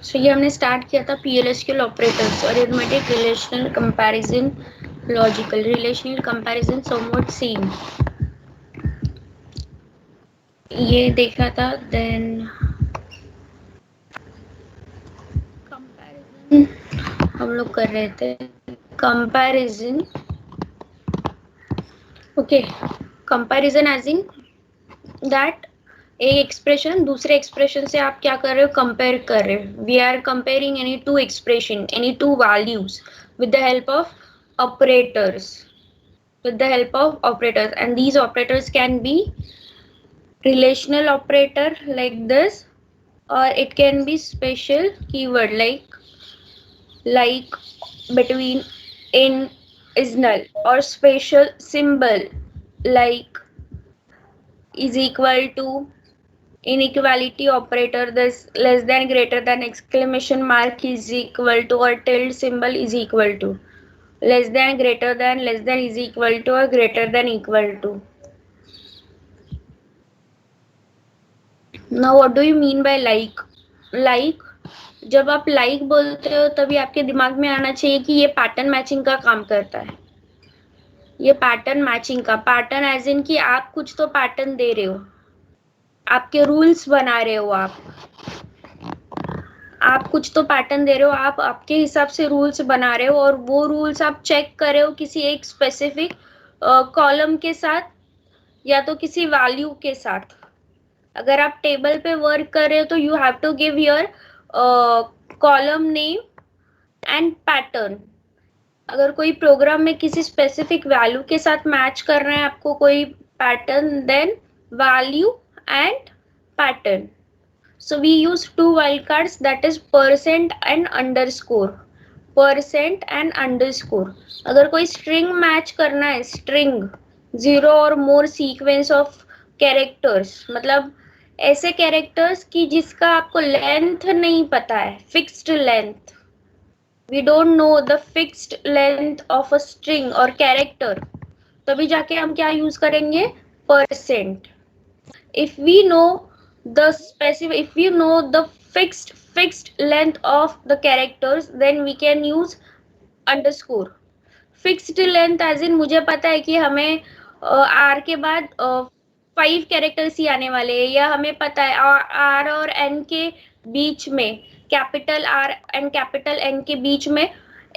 सो ये हमने स्टार्ट किया था PLSQL operators, arithmetic, relational, comparison, logical. Relational comparison somewhat same, ये देखा था. देन कंपैरिजन हम लोग कर रहे थे. Comparison, okay. Comparison as in that एक एक्सप्रेशन दूसरे एक्सप्रेशन से आप क्या कर रहे हो, कंपेयर कर रहे हो. We are comparing any two expression, any two values with the help of operators, and these operators can be relational operator like this, or it can be special keyword like between, in, is null, or special symbol like is equal to, inequality operator, this less than, greater than, exclamation mark is equal to, or tilde symbol is equal to, less than, greater than, less than is equal to, or greater than equal to. Now what do you mean by like? जब आप like बोलते हो तभी आपके दिमाग में आना चाहिए कि ये पैटर्न मैचिंग का काम करता है. ये पैटर्न मैचिंग का, पैटर्न एज इन कि आप कुछ तो पैटर्न दे रहे हो, आपके रूल्स बना रहे हो, आप कुछ तो पैटर्न दे रहे हो, आप आपके हिसाब से रूल्स बना रहे हो, और वो रूल्स आप चेक कर रहे हो किसी एक स्पेसिफिक कॉलम के साथ या तो किसी वैल्यू के साथ. अगर आप टेबल पे वर्क कर रहे हो तो you have to give your column name and pattern. अगर कोई प्रोग्राम में किसी स्पेसिफिक वैल्यू के साथ मैच कर रहे हैं आपको कोई pattern, then value and pattern. So we use two wildcards, that is percent and underscore. Percent and underscore. अगर कोई स्ट्रिंग मैच करना है, स्ट्रिंग, 0 और मोर सीक्वेंस ऑफ कैरेक्टर्स, मतलब ऐसे कैरेक्टर्स की जिसका आपको लेंथ नहीं पता है, fixed length. We don't know the fixed length of a string और कैरेक्टर, तभी जाके हम क्या यूज करेंगे, percent. If we know the specific, if you know the fixed length of the characters, then we can use underscore. fixed length as in मुझे पता है कि हमें R के बाद 5 कैरेक्टर्स ही आने वाले हैं, या हमें पता है R और N के बीच में, capital R and capital N के बीच में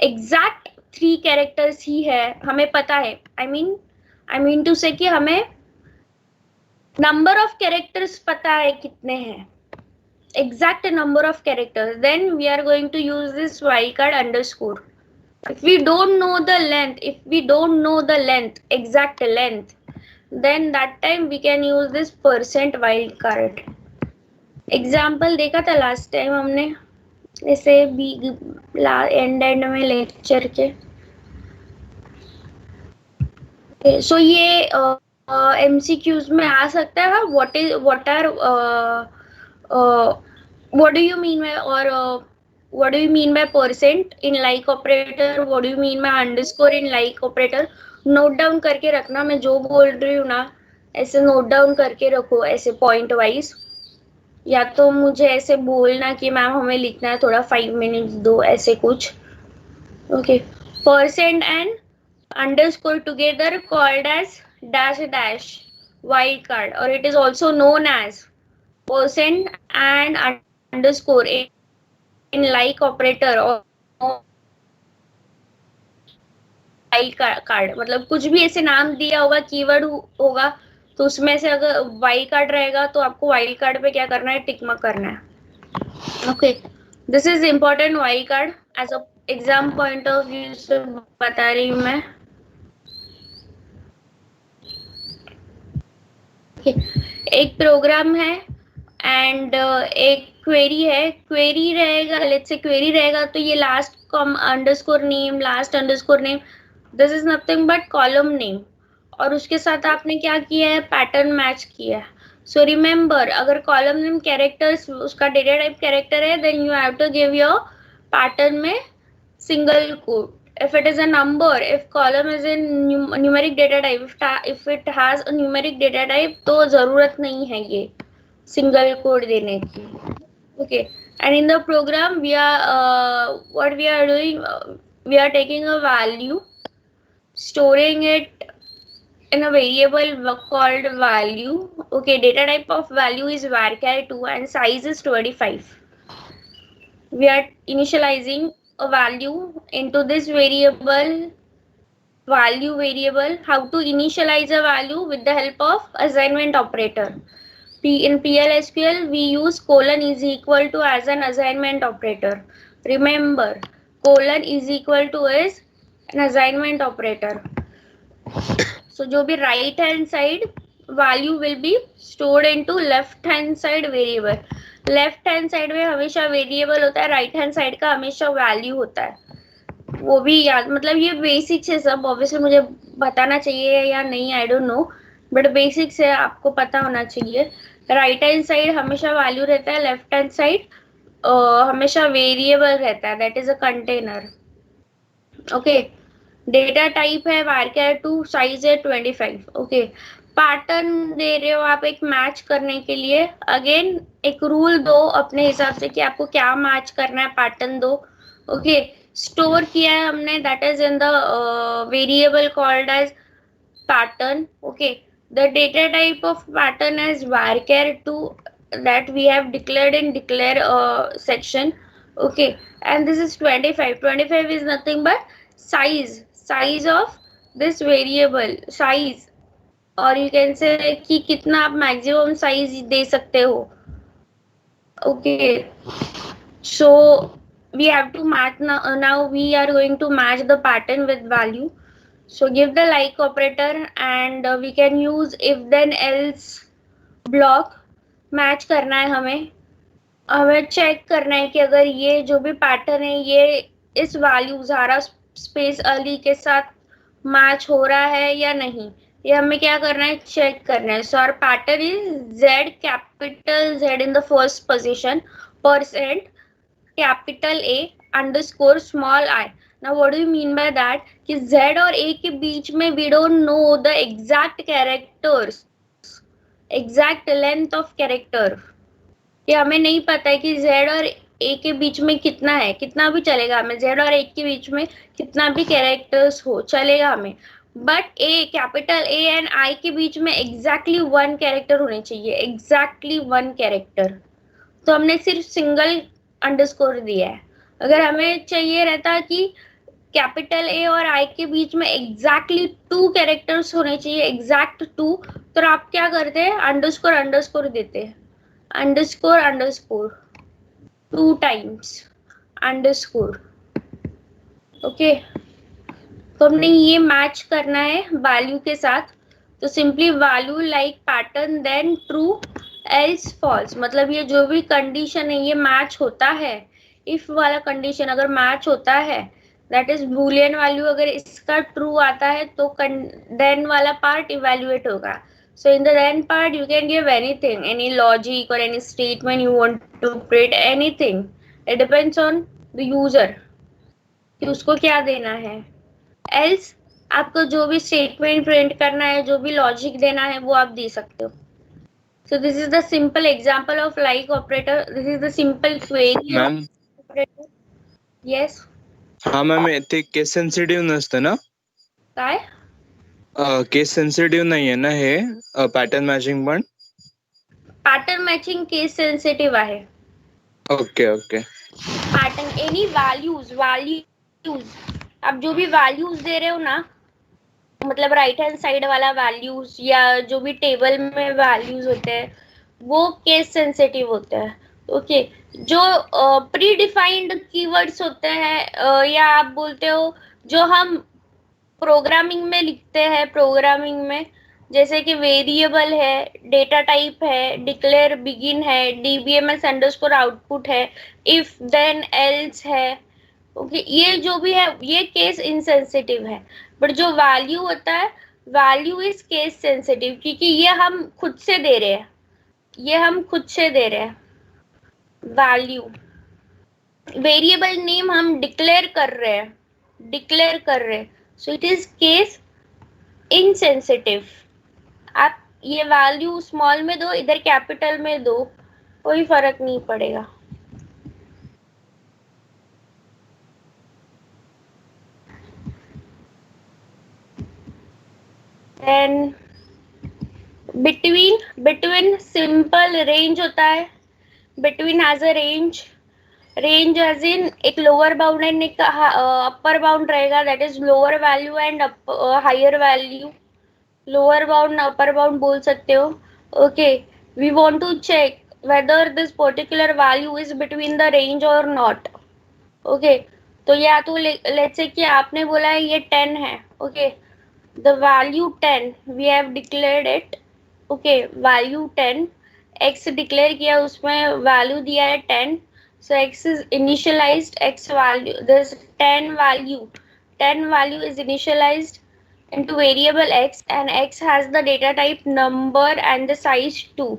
एग्जैक्ट 3 कैरेक्टर्स ही है, हमें पता है. आई मीन टू से कि हमें नंबर ऑफ कैरेक्टर्स पता है कितने हैं, exact number of characters, then we are going to use this wildcard underscore. If we don't know the length, exact length, then that time we can use this percent wildcard. Example देखा था last time हमने, ऐसे भी and में lecture के. सो ये MCQs में आ सकता है. what do you mean by, or what do you mean by percent in like operator, what do you mean by underscore in like operator? Note down करके रखना, मैं जो बोल रही हूँ ना ऐसे नोट डाउन करके रखो, ऐसे पॉइंट वाइज, या तो मुझे ऐसे बोलना कि मैम हमें लिखना है, थोड़ा 5 मिनट्स दो, ऐसे कुछ. Okay. Percent and underscore together called as dash wildcard, or it is also known as percent and underscore in like operator or wildcard. मतलब कुछ भी ऐसे नाम दिया होगा, कीवर्ड होगा, तो उसमें से अगर wildcard रहेगा तो आपको wildcard पे क्या करना है, टिक मार्क करना है. Okay. This is important. wildcard as a exam point of view से बता रही हूँ मैं. एक प्रोग्राम है एंड एक क्वेरी है. क्वेरी रहेगा, लेट्स से क्वेरी रहेगा, तो ये last underscore name, last underscore name, this is nothing but column name, और उसके साथ आपने क्या किया है, पैटर्न मैच किया है. सो रिमेम्बर, अगर कॉलम नेम कैरेक्टर्स उसका डेटा टाइप कैरेक्टर है, then you have to give your pattern में single quote. If it is a number, if column is in numeric data type, if it has a numeric data type, तो जरूरत नहीं है ये single code देने की. Okay. And in the program we are what we are doing, we are taking a value, storing it in a variable called value. Okay, data type of value is varchar2 and size is 25. We are initializing a value into this variable, value variable. How to initialize a value? With the help of assignment operator. In PLSQL we use colon is equal to as an assignment operator. Remember, colon is equal to is an assignment operator. So जो भी right hand side value will be stored into left hand side variable. Left hand side में हमेशा variable होता है, right hand side का हमेशा value होता है. वो भी याद, मतलब ये बेसिक्स है सब. ऑब्वियसली मुझे बताना चाहिए या नहीं, आई डोंट नो, बट बेसिक्स है, आपको पता होना चाहिए. राइट हैंड साइड हमेशा वैल्यू रहता है, लेफ्ट हैंड साइड हमेशा वेरिएबल रहता है, that is a container. Okay, data type है varchar2, साइज है 25. ओके, पैटर्न दे रहे हो आप एक मैच करने के लिए. अगेन एक रूल दो अपने हिसाब से कि आपको क्या मैच करना है, पैटर्न दो. ओके, स्टोर किया है हमने, that is in the variable called as pattern. Okay, the data type of pattern is varchar2 that we have declared in declare section. Okay, and this is 25. 25 is nothing but size of this variable, size, or you can say कि कितना आप maximum size दे सकते हो. Okay, so we have to match now we are going to match the pattern with value. So give the like operator and we can use if then else block. Match करना है हमें check करना है कि अगर ये जो भी पैटर्न है ये इस वैल्यू ज़ारा स्पेस अली के साथ मैच हो रहा है या नहीं, ये हमें क्या करना है, चेक करना है. So our pattern is Z, capital Z in the first position, percent capital A underscore small I. Now what do you mean by that? कि Z और A के बीच में we don't know the exact characters, exact length of character. कि हमें नहीं पता है कि Z और A के बीच में कितना है, कितना भी चलेगा हमें, Z और A के बीच में कितना भी कैरेक्टर्स हो चलेगा हमें, but A, capital A and I के बीच में एग्जैक्टली वन कैरेक्टर होने चाहिए, एग्जैक्टली वन कैरेक्टर. तो हमने सिर्फ सिंगल अंडरस्कोर दिया है. अगर हमें चाहिए रहता कि कैपिटल ए और आई के बीच में एग्जैक्टली 2 कैरेक्टर्स होने चाहिए, एग्जैक्ट 2, तो आप क्या करते हैं, अंडरस्कोर अंडरस्कोर देते हैं, underscore underscore 2 times underscore. Okay, तो हमने ये मैच करना है वैल्यू के साथ. तो simply value like pattern then true else false, मतलब ये जो भी कंडीशन है ये मैच होता है. इफ वाला कंडीशन अगर मैच होता है, दैट इज बूलियन वैल्यू, अगर इसका ट्रू आता है तो देन वाला पार्ट इवेल्युएट होगा. So in the then part you can give anything, any logic और any statement you want to print, anything. It depends on the user कि उसको क्या देना है. एल्स आपको जो भी स्टेटमेंट प्रिंट करना है, जो भी लॉजिक देना है वो आप दे सकते हो. So this is the simple example of like operator. This is the simple query operator. Yes. हाँ मैम, ते केस सेन्सिटिव्ह नसतं ना? काय? केस सेन्सिटिव्ह नाहीये ना हे पॅटर्न मॅचिंग पण? पैटर्न मैचिंग केस सेंसिटिव आहे. Okay okay. Pattern any values आप जो भी वैल्यूज दे रहे हो ना, मतलब राइट हैंड साइड वाला वैल्यूज या जो भी टेबल में वैल्यूज होते हैं वो केस सेंसिटिव होते हैं. ओके, जो प्री डिफाइंड कीवर्ड्स होते हैं या आप बोलते हो जो हम प्रोग्रामिंग में लिखते हैं, प्रोग्रामिंग में जैसे कि वेरिएबल है, डेटा टाइप है, डिक्लेयर बिगिन है, dbms अंडरस्कोर आउटपुट है, इफ देन एल्स है. ओके, ये जो भी है ये केस इनसेंसिटिव है. बट जो वैल्यू होता है, वैल्यू इज केस सेंसिटिव, क्योंकि ये हम खुद से दे रहे हैं, ये हम खुद से दे रहे हैं वैल्यू. वेरिएबल नेम हम डिक्लेयर कर रहे हैं, so it is case insensitive. आप ये वैल्यू स्मॉल में दो, इधर कैपिटल में दो, कोई फर्क नहीं पड़ेगा. देन बिटवीन सिंपल रेंज होता है, between as a range, range as in एक लोअर बाउंड एंड एक अपर बाउंड रहेगा, that is lower value and higher value, lower bound upper bound बोल सकते हो. Okay, we want to check whether this particular value is between the range or not. Okay, तो या तो let's say कि आपने बोला है ये 10 है. Okay, the value 10 we have declared it. Okay, value 10 x declare किया, उसमें वैल्यू दिया है 10. so x is initialized, x value, this 10 value is initialized into variable x and x has the data type number and the size 2.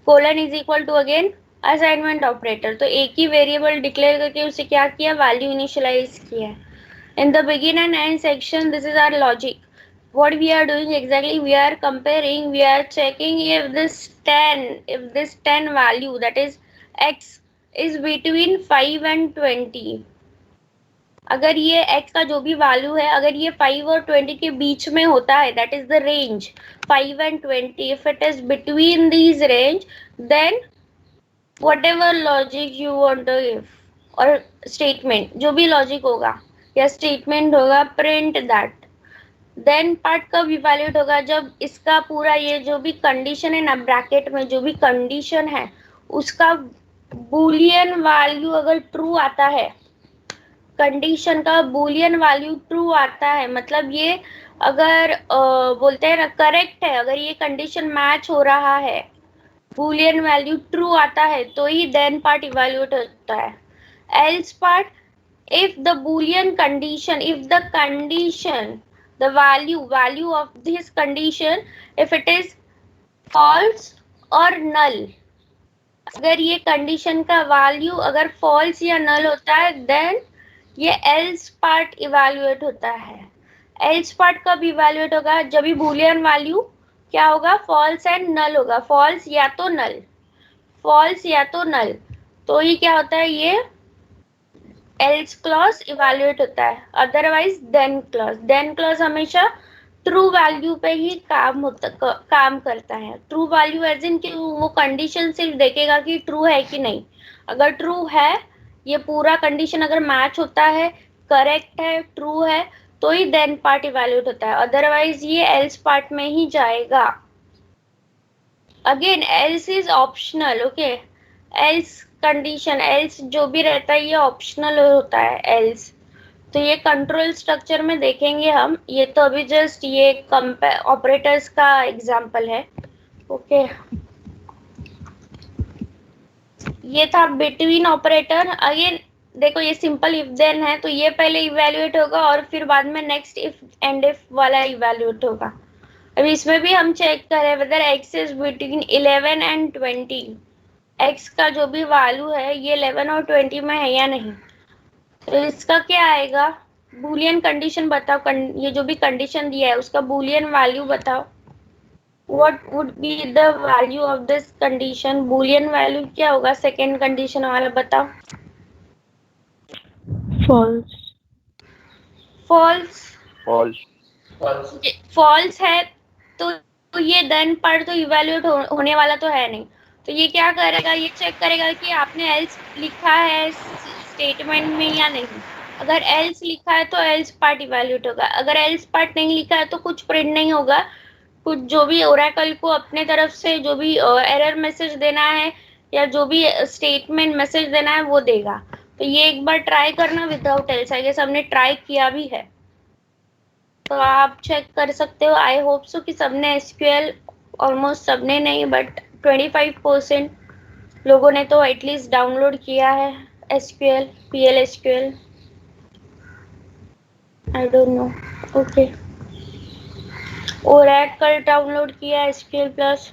colon is equal to again assignment operator. तो एक ही variable declare करके उसे क्या किया, value initialize किया. In the begin and end section this is our logic. what we are doing exactly, we are comparing, we are checking if this 10 value, that is x, is between 5 and 20. अगर ये x का जो भी value है, अगर ये 5 और 20 के बीच में होता है, that is the range 5 and 20. if it is between these range, then whatever logic you want to give, और statement जो भी logic होगा या statement होगा, print that. देन पार्ट कब इवैल्यूएट होगा, जब इसका पूरा ये जो भी कंडीशन है ना, ब्रैकेट में जो भी कंडीशन है उसका बूलियन वैल्यू अगर ट्रू आता है, कंडीशन का बूलियन वैल्यू ट्रू आता है, मतलब ये अगर बोलते हैं ना करेक्ट है, अगर ये कंडीशन मैच हो रहा है, बूलियन वैल्यू ट्रू आता है, तो ही देन पार्ट इवैल्यूएट होता है. Else part, if the boolean condition, if the condition, the value of this condition, if it is false or null, अगर ये कंडीशन का वैल्यू अगर फॉल्स या नल होता है, देन ये एल्स पार्ट इवैल्यूएट होता है. एल्स पार्ट कब इवैल्यूएट होगा, जब भी बूलियन वैल्यू क्या होगा, फॉल्स एंड नल होगा, फॉल्स या तो नल, फॉल्स या तो नल, तो ये क्या होता है, ये एल्स क्लॉज इवैल्यूएट होता है. अदरवाइज देन क्लॉज हमेशा ट्रू वैल्यू पे ही काम करता है. ट्रू वैल्यू एज इन कि वो कंडीशन सिर्फ देखेगा कि ट्रू है कि नहीं. अगर ट्रू है, ये पूरा कंडीशन अगर मैच होता है, करेक्ट है, ट्रू है, तो ही देन पार्ट इवैल्यूएट होता है. अदरवाइज ये एल्स पार्ट में ही जाएगा. Again else is optional. Okay, else condition, else जो भी रहता है ये ऑप्शनल होता है एल्स. तो ये कंट्रोल स्ट्रक्चर में देखेंगे हम. ये तो अभी जस्ट ये ऑपरेटर्स का एग्जांपल है. ओके, ये था बिटवीन ऑपरेटर. अगेन देखो, ये सिंपल इफ देन है, तो ये पहले इवैल्यूएट होगा और फिर बाद में नेक्स्ट इफ एंड इफ वाला इवैल्यूएट होगा. अभी इसमें भी हम चेक करें whether x is between 11 and 20. x का जो भी वैल्यू है ये 11 और 20 में है या नहीं. तो इसका क्या आएगा, बूलियन कंडीशन बताओ. ये जो भी कंडीशन दिया है उसका बूलियन वैल्यू बताओ. What would be the value of this condition, Boolean value क्या होगा सेकेंड कंडीशन वाला बताओ. फॉल्स. फॉल्स. फॉल्स. फॉल्स है तो ये देन पार्ट तो इवैल्यूएट होने वाला तो है नहीं. तो ये क्या करेगा, ये चेक करेगा कि आपने एल्स लिखा है स्टेटमेंट में या नहीं. अगर एल्स लिखा है तो एल्स पार्ट इवैल्यूएट होगा. अगर एल्स पार्ट नहीं लिखा है तो कुछ प्रिंट नहीं होगा. कुछ जो भी ओरेकल को अपने तरफ से जो भी एरर मैसेज देना है या जो भी स्टेटमेंट मैसेज देना है वो देगा. तो ये एक बार ट्राई करना विदाउट एल्स. आई गेस हमने ट्राई किया भी है, तो आप चेक कर सकते हो. आई होप सो कि सबने एसक्यूएल, ऑलमोस्ट सबने नहीं बट 25% लोगों ने तो एटलीस्ट डाउनलोड किया है SQL, PL SQL. I don't know. Okay, Oracle download किया SQL plus.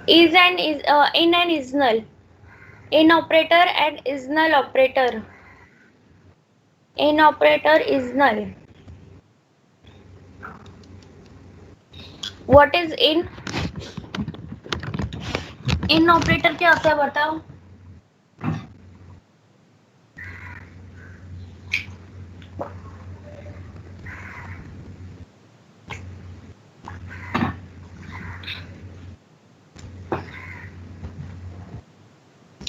is and is in and is null, in operator and is null operator. in operator is null. what is in operator क्या होता है बताओ.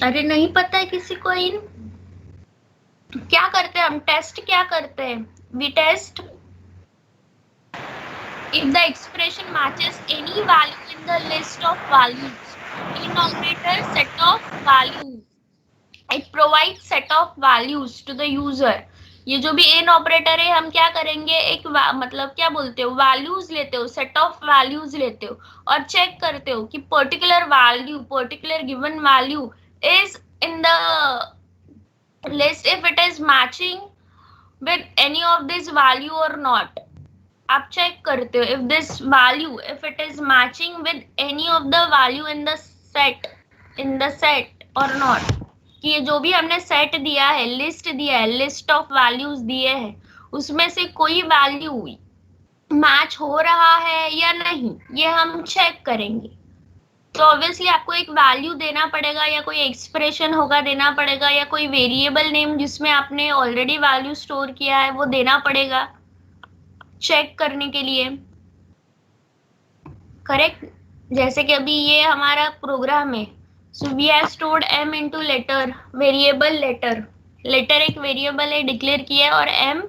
अरे नहीं पता है किसी को इन? क्या करते हैं हम? टेस्ट क्या करते हैं? We test if the expression matches any value in the list of values. In operator set of values, it provides set of values to the user. ये जो भी इन ऑपरेटर है, हम क्या करेंगे, एक मतलब क्या बोलते हो, वैल्यूज लेते हो, सेट ऑफ वैल्यूज लेते हो और चेक करते हो कि particular value, particular given value is in the list if it is matching with any of this value or not. आप चेक करते हो if this value, if it is matching with any of the value in the set or not. कि ये जो भी हमने set दिया है, लिस्ट दिया है, लिस्ट ऑफ वैल्यूज दिए हैं, उसमें से कोई वैल्यू मैच हो रहा है या नहीं, ये हम चेक करेंगे. तो ऑब्वियसली आपको एक वैल्यू देना पड़ेगा या कोई एक्सप्रेशन होगा देना पड़ेगा या कोई वेरिएबल नेम जिसमें आपने ऑलरेडी वैल्यू स्टोर किया है वो देना पड़ेगा चेक करने के लिए. करेक्ट. जैसे कि अभी ये हमारा प्रोग्राम है. So we have stored m into letter, variable letter. Letter एक वेरिएबल है, डिक्लेयर किया है, और m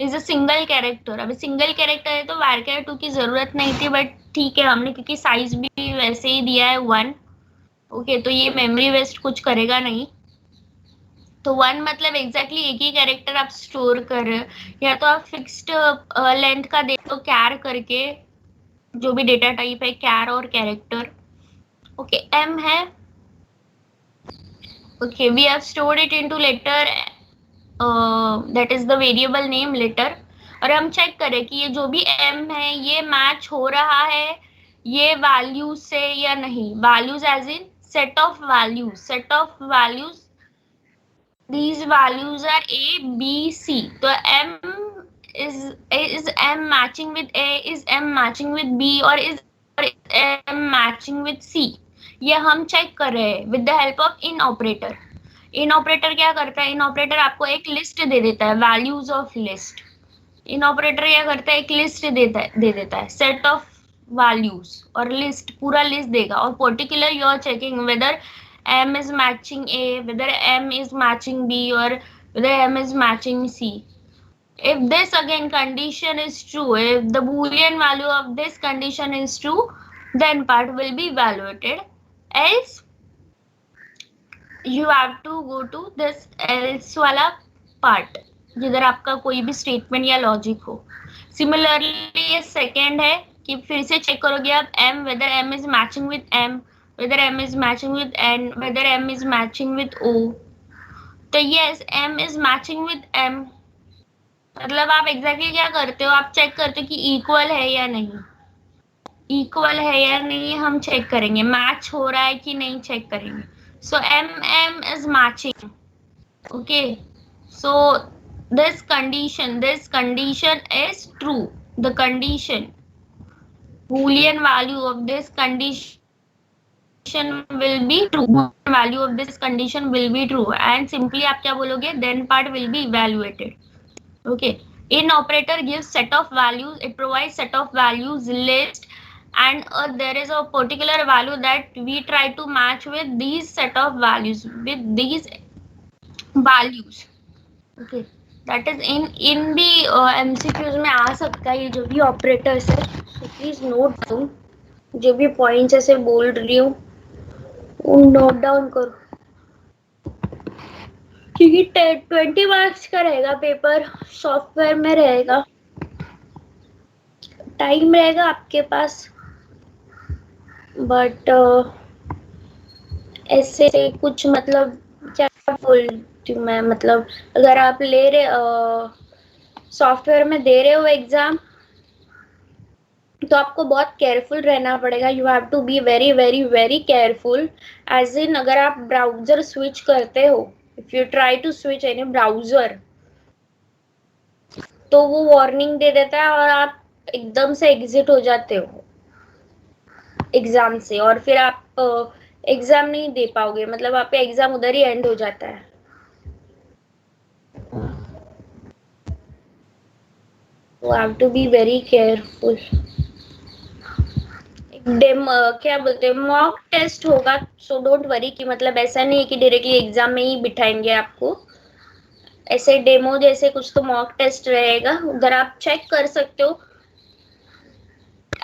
is a single character. अभी सिंगल कैरेक्टर है तो varchar 2 की जरूरत नहीं थी, बट ठीक है हमने क्योंकि साइज भी वैसे ही दिया है 1. ओके, तो ये मेमोरी वेस्ट कुछ करेगा नहीं. तो 1 मतलब एग्जैक्टली एक ही कैरेक्टर आप स्टोर कर रहे हो, या तो आप फिक्स्ड लेंथ का दे दो कैर करके, जो भी डेटा टाइप है कैर और कैरेक्टर. ओके, m है. Okay, we have stored it into letter, that is the variable name letter. और हम चेक करें कि ये जो भी m है ये मैच हो रहा है ये वैल्यू से या नहीं. Values as in set of values, set of values. These values are A, B, C. So M is M matching with A, is M matching with B, or is M matching with C. ये हम check कर रहे हैं with the help of in operator. In operator क्या करता है? इन operator आपको एक लिस्ट दे देता है, values of list. In operator क्या करता है? एक लिस्ट दे देता है, सेट ऑफ वैल्यूज और लिस्ट, पूरा लिस्ट देगा. और particular you are checking whether m is matching A, whether m is matching B, or whether m is matching C. If this again condition is true, if the boolean value of this condition is true, then part will be evaluated. Else you have to go to this else वाला part, जिधर आपका कोई भी statement या logic हो. Similarly ये second है कि फिर से चेक करोगे आप m, whether m is matching with m, whether m is matching with n, whether m is matching with o. तो yes, m is matching with m. मतलब आप एग्जैक्टली क्या करते हो? आप चेक करते हो कि इक्वल है या नहीं, इक्वल है या नहीं हम चेक करेंगे, मैच हो रहा है कि नहीं चेक करेंगे. सो m is matching. Okay, so this condition is true. The condition, boolean value of this condition will be true. Value of this condition will be true, and simply आप क्या बोलोगे? Then part will be evaluated. Okay, in operator gives set of values, it provides set of values list, and there is a particular value that we try to match with these set of values, with these values. Okay, that is in the MCQs में आ सकता है ये जो भी operators है. तो please note down, जो भी पॉइंट्स ऐसे बोल रही हूँ नोट डाउन करो, क्योंकि 20 मार्क्स का रहेगा पेपर, सॉफ्टवेयर में रहेगा, टाइम रहेगा आपके पास. बट ऐसे कुछ मतलब क्या बोलती हूँ मैं, मतलब अगर आप ले रहे सॉफ्टवेयर में दे रहे हो एग्जाम, तो आपको बहुत केयरफुल रहना पड़ेगा. You have to be very very very careful. As in अगर आप ब्राउजर स्विच करते हो, if you try to switch any browser, तो वो वार्निंग दे देता है और आप एकदम से एग्जिट हो जाते हो एग्जाम से, और फिर आप एग्जाम नहीं दे पाओगे, मतलब आपका एग्जाम उधर ही एंड हो जाता है. You have to be very careful. एक क्या बोलते हैं, मॉक टेस्ट होगा, सो डोंट वरी कि मतलब ऐसा नहीं है कि डायरेक्टली एग्जाम में ही बिठाएंगे आपको, ऐसे डेमो जैसे कुछ तो मॉक टेस्ट रहेगा, उधर आप चेक कर सकते हो,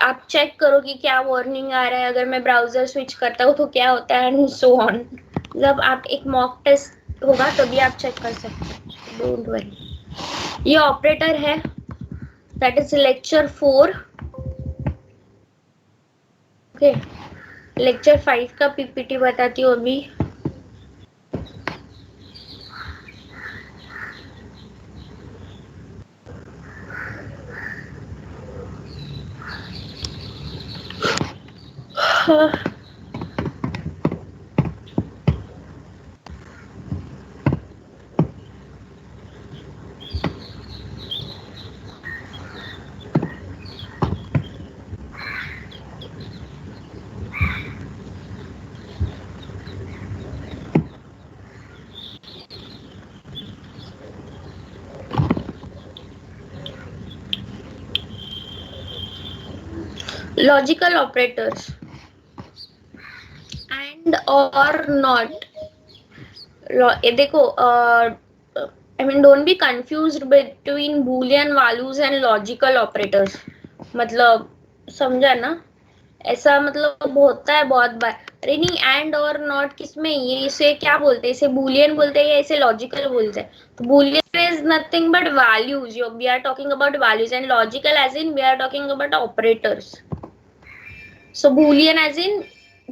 आप चेक करो कि क्या वार्निंग आ रहा है, अगर मैं ब्राउजर स्विच करता हूँ तो क्या होता है, एंड सो ऑन। जब आप एक मॉक टेस्ट होगा तभी आप चेक कर सकते हो, डोंट वरी। ये ऑपरेटर है, that is lecture 4। Okay, lecture 5 का पीपीटी बताती हूँ अभी। लॉजिकल ऑपरेटर्स एंड और नॉट। ये देखो, I mean don't be confused between Boolean values and logical operators, मतलब समझा ना, ऐसा मतलब होता है बहुत बार। अरे नहीं, एंड और नॉट किसमें, ये इसे क्या बोलते हैं, इसे बूलियन बोलते हैं या इसे लॉजिकल बोलते हैं? तो Boolean is nothing but values, we are talking about values, and logical as in we are talking about operators. So Boolean as in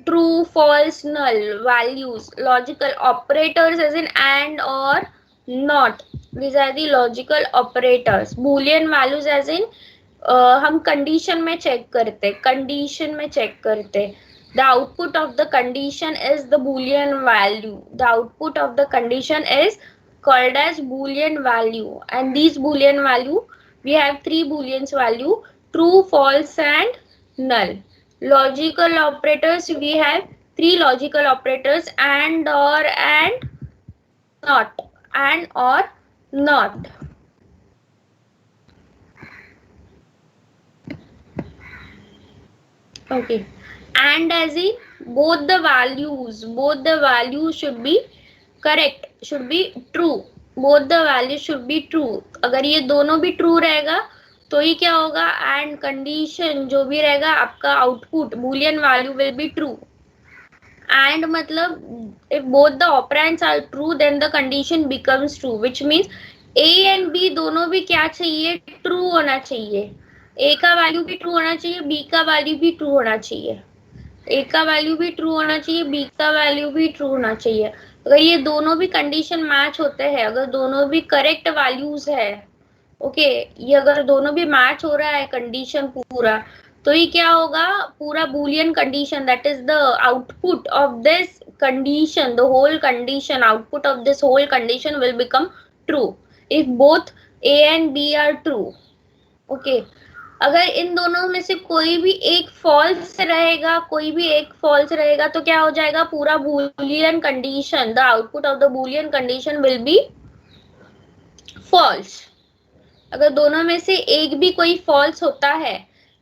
true, false, null, values. Logical operators as in and or not. These are the logical operators. Boolean values as in हम condition में check करते, condition में check करते। The output of the condition is the Boolean value. The output of the condition is called as Boolean value. And these Boolean value, we have three Booleans value: true, false, and null. Logical operators, we have three logical operators: and or and not, and or not. Okay, and as in both the values should be correct, should be true, both the values should be true. अगर ये दोनों भी true रहेगा तो ही क्या होगा, and condition जो भी रहेगा आपका output boolean value will be true. And मतलब if both the operands are true then the condition becomes true, which means a and b दोनों भी क्या चाहिए, true होना चाहिए। a का वैल्यू भी ट्रू होना चाहिए, b का वैल्यू भी ट्रू होना चाहिए, a का वैल्यू भी ट्रू होना चाहिए, b का वैल्यू भी ट्रू होना चाहिए। अगर ये दोनों भी कंडीशन मैच होते हैं, अगर दोनों भी करेक्ट वैल्यूज है, ओके, ये अगर दोनों भी मैच हो रहा है कंडीशन पूरा, तो ये क्या होगा, पूरा Boolean condition, that is the output of this condition, the whole condition, output of this whole condition will become true if both a and b are true. Okay, अगर इन दोनों में से कोई भी एक फॉल्स रहेगा, कोई भी एक फॉल्स रहेगा, तो क्या हो जाएगा, पूरा Boolean condition, the output of the Boolean condition will be false. अगर दोनों में से एक भी कोई फॉल्स होता है,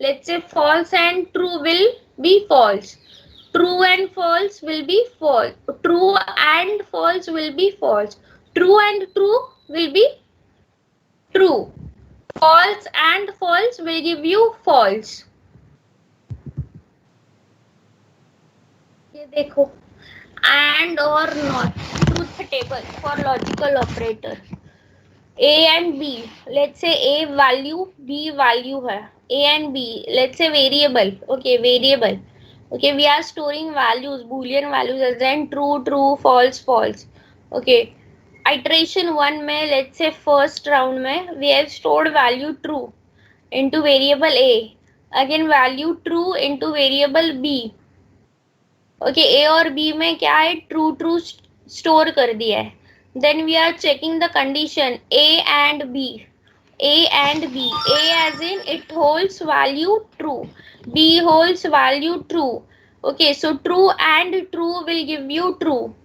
let's say false and true will be false, true and false will be false, true and false will be false, true and true will be true, false and false will give you false। ये देखो, and or not, truth table for logical operator, a and b, let's say a value, b value है, a and b, let's say variable, okay, variable, okay, we are storing values, boolean values as in true, true, false, false, okay। iteration 1 में, let's say first round में, we have stored value true into variable a, again value true into variable b, okay, a और b में क्या है, true true store कर दिया है। then we are checking the condition a and b, a and b, a as in it holds value true, b holds value true, okay, so true and true will give you true,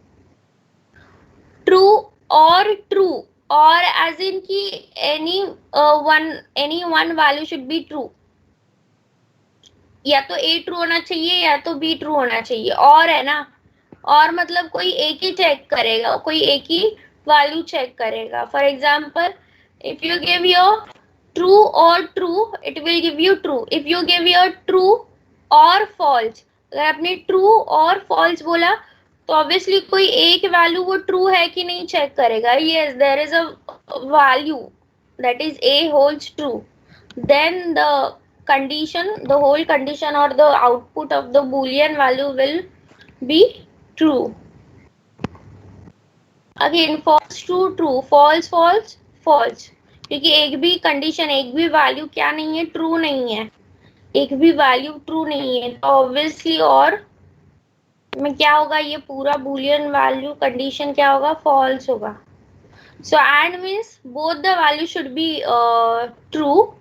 true or true, or as in की any one value should be true, या तो A true होना चाहिए या तो B true होना चाहिए, और है ना, और मतलब कोई एक ही चेक करेगा, कोई एक ही वैल्यू चेक करेगा. For example, if you give your true और true, it will give you true. If you give your true और फॉल्स, अगर आपने ट्रू और फॉल्स बोला तो ऑब्वियसली कोई एक वैल्यू वो ट्रू है कि नहीं चेक करेगा. Yes, there is a value that is A holds true, then the condition, the whole condition or the output of the boolean value will be true. Again, false true true, false false false, क्योंकि एक भी condition, एक भी value क्या नहीं है, true नहीं है, एक भी वैल्यू ट्रू नहीं है, तो ऑब्वियसली और में क्या होगा, ये पूरा बूलियन वैल्यू कंडीशन क्या होगा, फॉल्स होगा. So and means both the values should be true.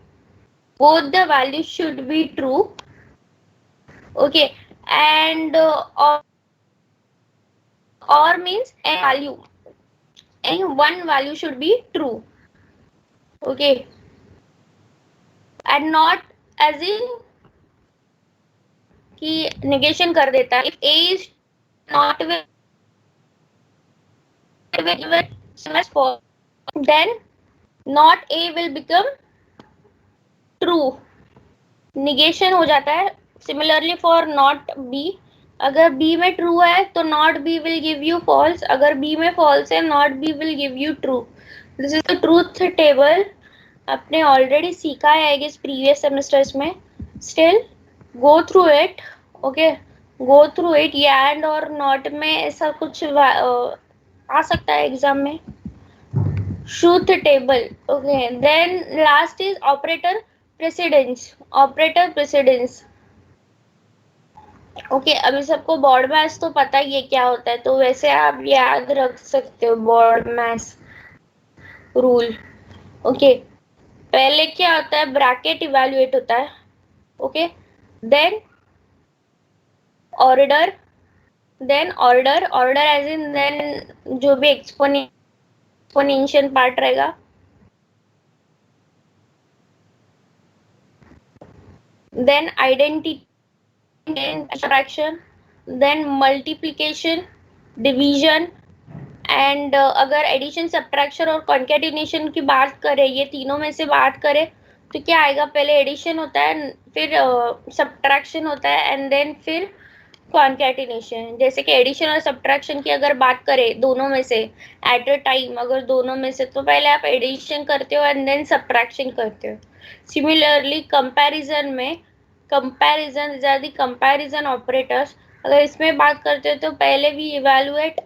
Both the values should be true. Okay, and or means a value, and one value should be true. Okay, and not as in कि negation कर देता है. If A is not with false, then not A will become true. negation हो जाता है. Similarly for not B, अगर B में true है तो not B will give you false, अगर B में false है not B will give you true. This is the truth table. आपने already सीखा है I guess previous semesters में. Still go through it. Okay, go through it. ये and और not में ऐसा कुछ आ सकता है एग्जाम में. Truth table. Okay, then last is operator precedence. Operator precedence. Okay, अभी सबको बॉर्ड मैथ्स तो पता ही है क्या होता है, तो वैसे आप याद रख सकते हो बॉर्ड मैथ्स रूल. ओके, पहले क्या होता है, ब्रैकेट इवैल्यूएट होता है. Okay, then order, order as in then जो भी एक्सपोनेंशियल पार्ट रहेगा, then identity, then subtraction, then multiplication, division, and अगर एडिशन, सब्ट्रैक्शन और कॉन्केटिनेशन की बात करें, ये तीनों में से बात करें तो क्या आएगा, पहले एडिशन होता है, फिर सब्ट्रैक्शन होता है, एंड देन फिर कॉन्केटिनेशन. जैसे कि एडिशन और सब्ट्रैक्शन की अगर बात करें दोनों में से एट अ टाइम, अगर दोनों में से, तो पहले आप एडिशन करते हो एंड देन सब्ट्रैक्शन करते हो. सिमिलरली कंपैरिजन में, comparison is are the comparison operators, अगर इसमें बात करते हो तो पहले भी इवैल्यूएट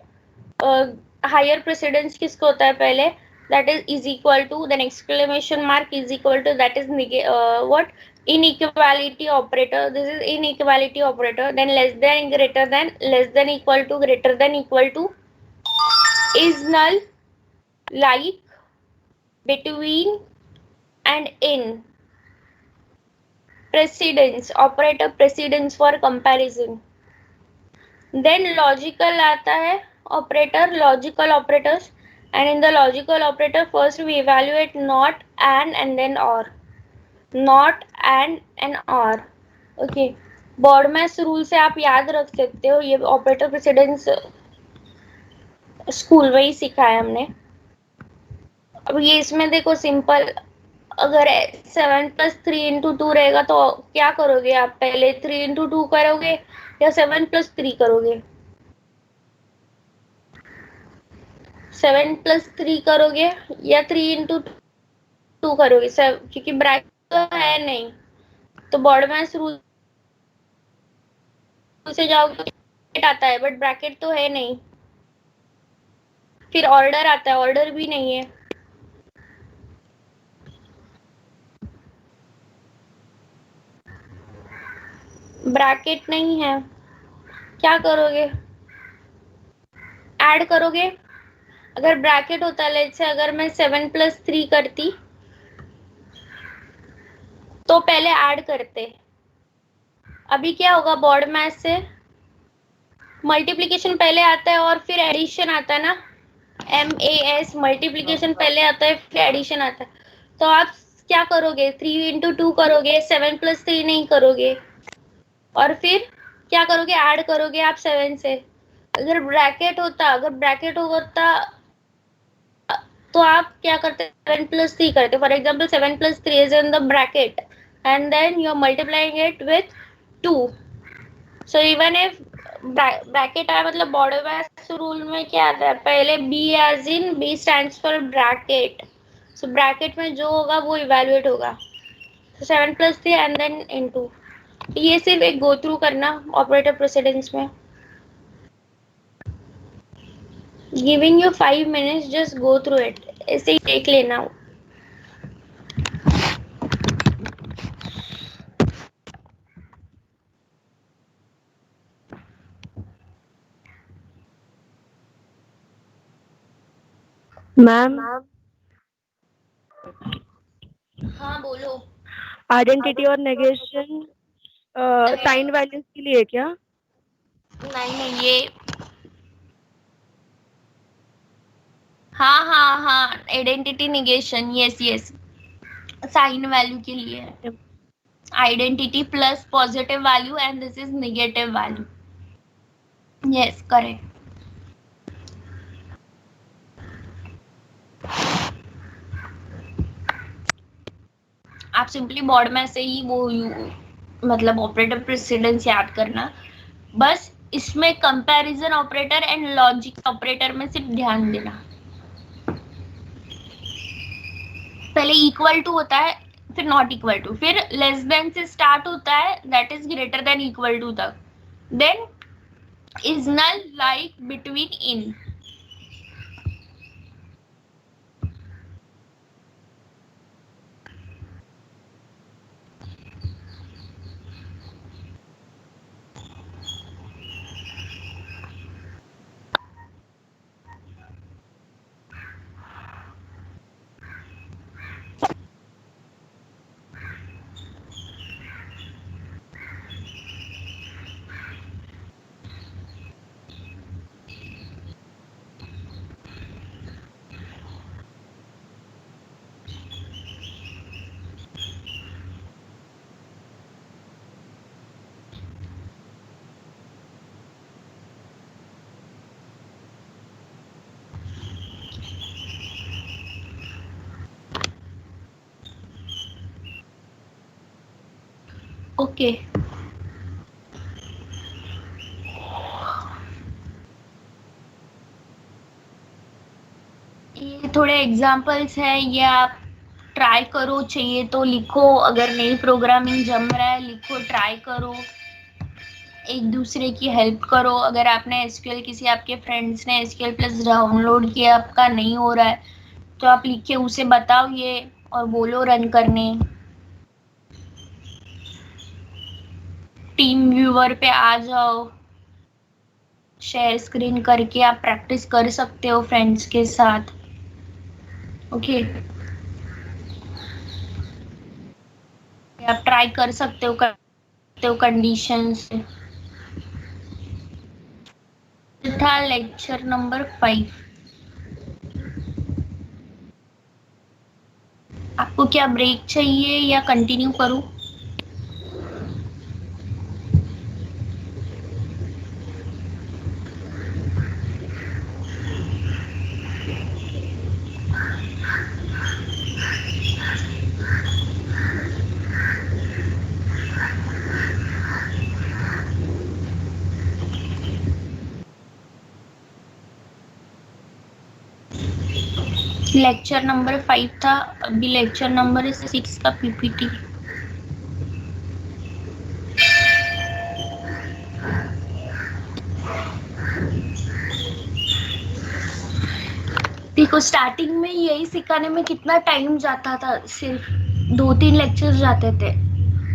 हायर प्रेसिडेंस किसको होता है, पहले that is equal to, then exclamation mark is equal to, that is what, inequality operator. This is inequality operator. Then less than, greater than, less than equal to, greater than equal to, is null, like, between, and in. Precedence, operator precedence for comparison. Then logical आता है operator, logical operators, and in the logical operator first we evaluate not, and then or. Not and or. Okay, BODMAS rule से आप याद रख सकते हो, ये operator precedence school में ही सीखा है हमने. अब ये इसमें देखो सिंपल, अगर 7 + 3 × 2 रहेगा तो क्या करोगे आप, पहले 3 × 2 करोगे या 7 + 3 करोगे, 7 + 3 करोगे या 3 × 2 करोगे, क्योंकि ब्रैकेट तो है नहीं, तो बॉर्ड मैथ्स रूल से जाओगे तो आता है बट ब्रैकेट तो है नहीं. फिर ऑर्डर आता है, ऑर्डर भी नहीं है. ब्रैकेट नहीं है, क्या करोगे, ऐड करोगे. अगर ब्रैकेट होता, लेट्स से अगर मैं 7 + 3 करती तो पहले ऐड करते. अभी क्या होगा, बॉर्ड मैथ से मल्टीप्लिकेशन पहले आता है और फिर एडिशन आता है ना, MAS, मल्टीप्लिकेशन पहले आता है फिर एडिशन आता है. तो आप क्या करोगे, 3 × 2 करोगे, 7 + 3 नहीं करोगे. और फिर क्या करोगे, ऐड करोगे आप 7 से। अगर ब्रैकेट होता तो आप क्या करते, 7+3 करते। For example 7+3 is in the bracket and then you are multiplying it with 2। So even if bracket आया, मतलब बॉर्डर वाइज रूल में क्या आता है, पहले B as in B stands for bracket. So bracket में जो होगा वो इवेल्युएट होगा। 7+3 एंड देन इनटू। ये सिर्फ एक गो थ्रू करना ऑपरेटर प्रेसिडेंस में। Giving you 5 minutes, just go through it, ऐसे ही देख लेना। मैम, हाँ बोलो। आइडेंटिटी और नेगेशन साइन वैल्यूज के लिए है क्या? नहीं ये हाँ identity negation, yes yes, sign value के लिए है। Identity plus positive value and this is negative value. Yes correct. आप सिंपली बोर्ड में से ही वो मतलब ऑपरेटर प्रेसिडेंस याद करना। बस इसमें comparison operator and logic operator में सिर्फ ध्यान देना। पहले इक्वल टू होता है, फिर नॉट इक्वल टू, फिर लेस देन से स्टार्ट होता है, that is greater than equal to तक, then is null, like, between, in. Okay ये थोड़े एग्जांपल्स हैं, ये आप ट्राई करो, चाहिए तो लिखो, अगर नहीं प्रोग्रामिंग जम रहा है लिखो, ट्राई करो, एक दूसरे की हेल्प करो। अगर आपने एसक्यूएल, किसी आपके फ्रेंड्स ने एसक्यूएल प्लस डाउनलोड किया, आपका नहीं हो रहा है, तो आप लिख के उसे बताओ ये और बोलो रन करने। टीम व्यूअर पे आ जाओ, शेयर स्क्रीन करके आप प्रैक्टिस कर सकते हो फ्रेंड्स के साथ। ओके आप ट्राई कर सकते हो कंडीशंस। था लेक्चर नंबर 5। आपको क्या ब्रेक चाहिए या कंटिन्यू करूं? लेक्चर नंबर 5 था, अभी लेक्चर नंबर 6 का पीपीटी। देखो स्टार्टिंग में यही सिखाने में कितना टाइम जाता था, सिर्फ 2-3 लेक्चर जाते थे,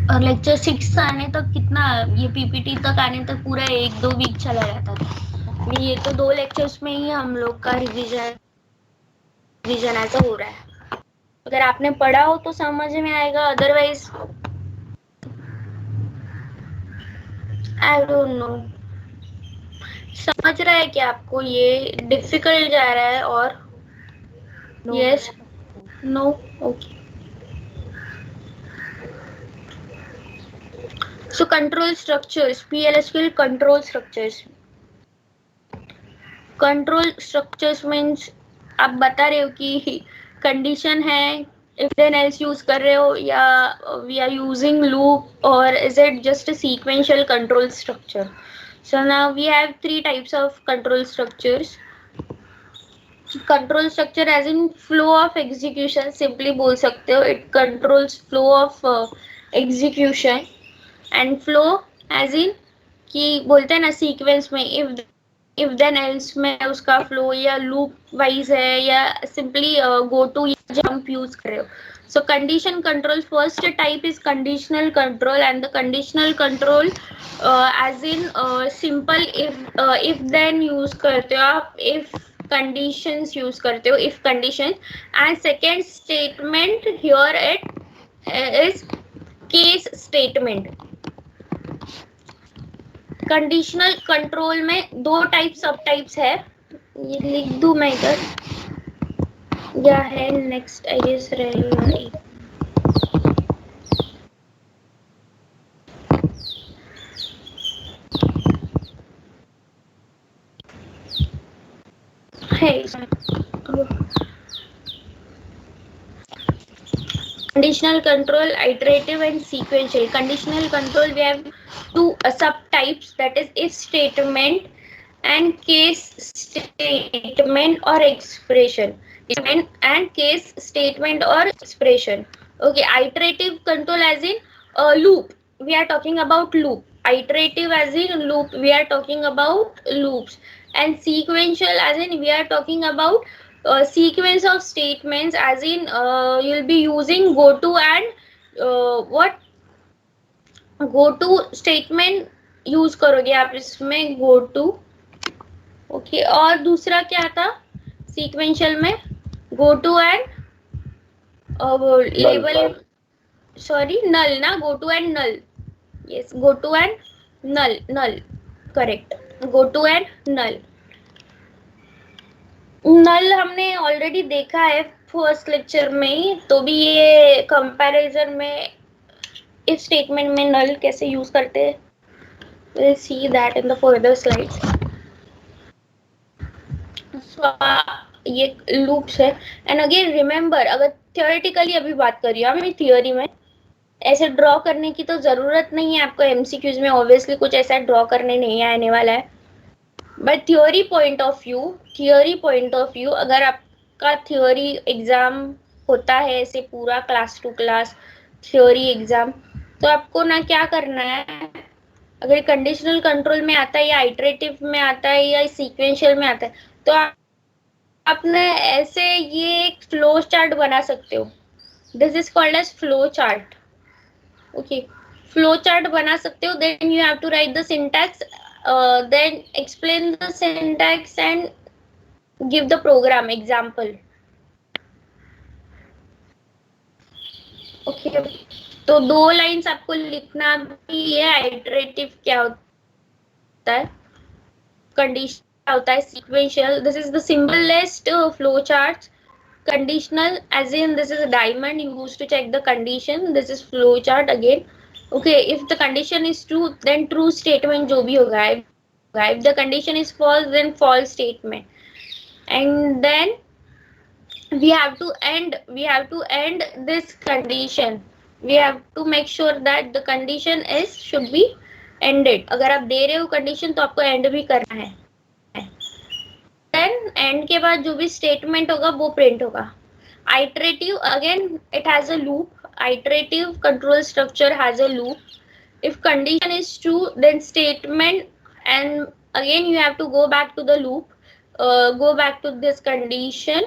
और लेक्चर 6 आने तक कितना, ये पीपीटी तक आने तक पूरा 1-2 वीक चला जाता था। ये तो 2 लेक्चर्स में ही हम लोग का रिवीजन ऐसा हो रहा है। अगर आपने पढ़ा हो तो समझ में आएगा, अदरवाइज आई डोंट नो। समझ रहा है कि आपको ये डिफिकल्ट जा रहा है? और yes, no, okay. So control structures, PLSQL control structures. Control structures means आप बता रहे हो कि condition है, if then else use कर रहे हो, या we are using loop, or is it just a sequential control structure? So now we have three types of control structures. Control structure as in flow of execution, simply बोल सकते हो, it controls flow of execution. And flow as in कि बोलते हैं ना sequence में, if then else में उसका flow या loop wise है, या simply go to या jump use कर रहे हो. So condition control, first type is conditional control, and the conditional control as in simple if then use करते हो आप, if conditions use करते हो, if condition. And second statement here it is case statement. Conditional control में दो type सब types है, ये लिख दूं मैं इधर, या है नेक्स्ट आई गेस रहेगा है. Conditional control, iterative and sequential. Conditional control, we have two subtypes, that is if statement and case statement or expression. And case statement or expression. Okay, iterative control as in loop. We are talking about loop. Iterative as in loop. We are talking about loops. And sequential as in we are talking about sequence of statements, as in you'll be using go to and what go to statement use करोगे आप इसमें go to. Okay, और दूसरा क्या था sequential में? go to and label, sorry null ना, go to and null. yes, go to and null correct. go to and null. नल हमने ऑलरेडी देखा है फर्स्ट लेक्चर में, तो भी ये कंपैरिजन में इफ स्टेटमेंट में नल कैसे यूज करते हैं, we'll see that in the further slides. So, ये लूप्स है. एंड अगेन रिमेम्बर, अगर थियोरेटिकली अभी बात कर रही हूँ मैं, थियोरी में ऐसे ड्रॉ करने की तो जरूरत नहीं है आपको. एमसीक्यूज में ऑब्वियसली कुछ ऐसा ड्रॉ करने नहीं आने वाला है, but theory point of view अगर आपका थियोरी एग्जाम होता है ऐसे पूरा class to class theory exam, तो आपको ना क्या करना है, अगर कंडीशनल कंट्रोल में आता है या आइटरेटिव में आता है या सीक्वेंशियल में आता है, तो आपने ऐसे ये एक फ्लो चार्ट बना सकते हो. This is called as flow chart. Okay, flow chart बना सकते हो. Then you have to write the syntax, then explain the syntax and give the program example. Okay, तो दो लाइंस आपको लिखना भी है. आइटरेटिव क्या होता है, कंडीशन क्या होता है, sequential. This is the simplest flow chart. Conditional as in this is a diamond used to check the condition. This is flow chart again. Okay, if the condition is true, then true statement जो भी होगा. If the condition is false, then false statement. And then we have to end this condition. We have to make sure that the condition should be ended. अगर आप दे रहे हो condition तो आपको end भी करना है. Then end के बाद जो भी statement होगा वो print होगा. Iterative, again it has a loop. Iterative control structure has a loop. If condition is true, then statement, and again you have to go back to the loop, go back to this condition.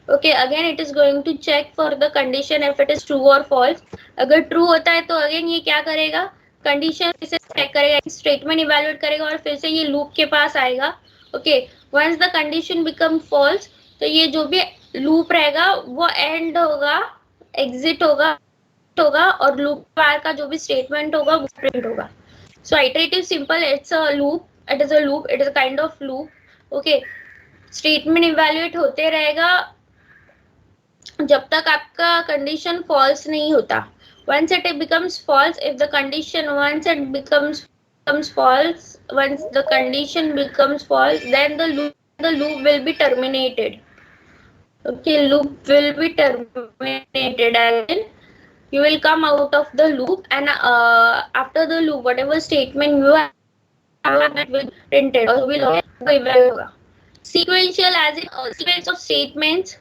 Okay, again it is going to check for the condition if it is true or false. अगर true होता है तो again ये क्या करेगा, condition से check करेगा, statement evaluate करेगा और फिर से ये loop के पास आएगा. Okay, once the condition become false, तो ये जो भी loop रहेगा वो end होगा, exit होगा और loop बार का जो भी statement होगा वो print होगा. So iterative simple, it's a loop, it is a kind of loop. Okay, statement evaluate होते रहेगा जब तक आपका condition false नहीं होता. once it becomes false, if the condition once it becomes false, once the condition becomes false, then the loop will be terminated. Okay, loop will be terminated, and then you will come out of the loop, and after the loop whatever statement you have, that will be printed or will evaluate. Sequential, as in sequence of statements.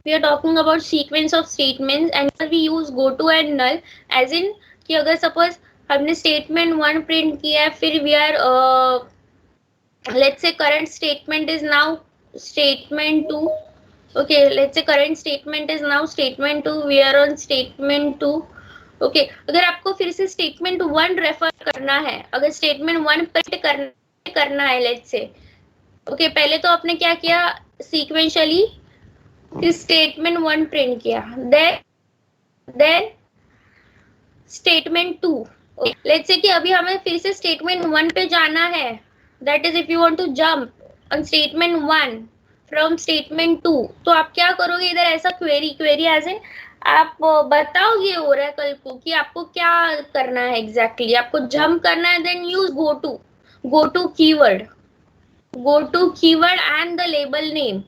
We are talking about sequence of statements, and we use go to and null, as in कि अगर suppose हमने statement 1 print किया है, फिर we are let's say current statement is now statement 2. Okay, let's say current statement is now statement 2, we are on statement 2. Okay अगर आपको फिर से स्टेटमेंट 1 रेफर करना है, अगर स्टेटमेंट 1 प्रिंट करना है, लेट्स से ओके पहले तो आपने क्या किया, सीक्वेंशियली स्टेटमेंट 1 प्रिंट किया, देन स्टेटमेंट 2. लेट्स से कि अभी हमें फिर से स्टेटमेंट 1 पे जाना है, that is if you want to jump on statement 1 from statement 2, तो आप क्या करोगे इधर, ऐसा क्वेरी एज इन आप बताओगे ओरेकल को कि आपको क्या करना है एग्जैक्टली, आपको जंप करना है, then use go to keyword and the label name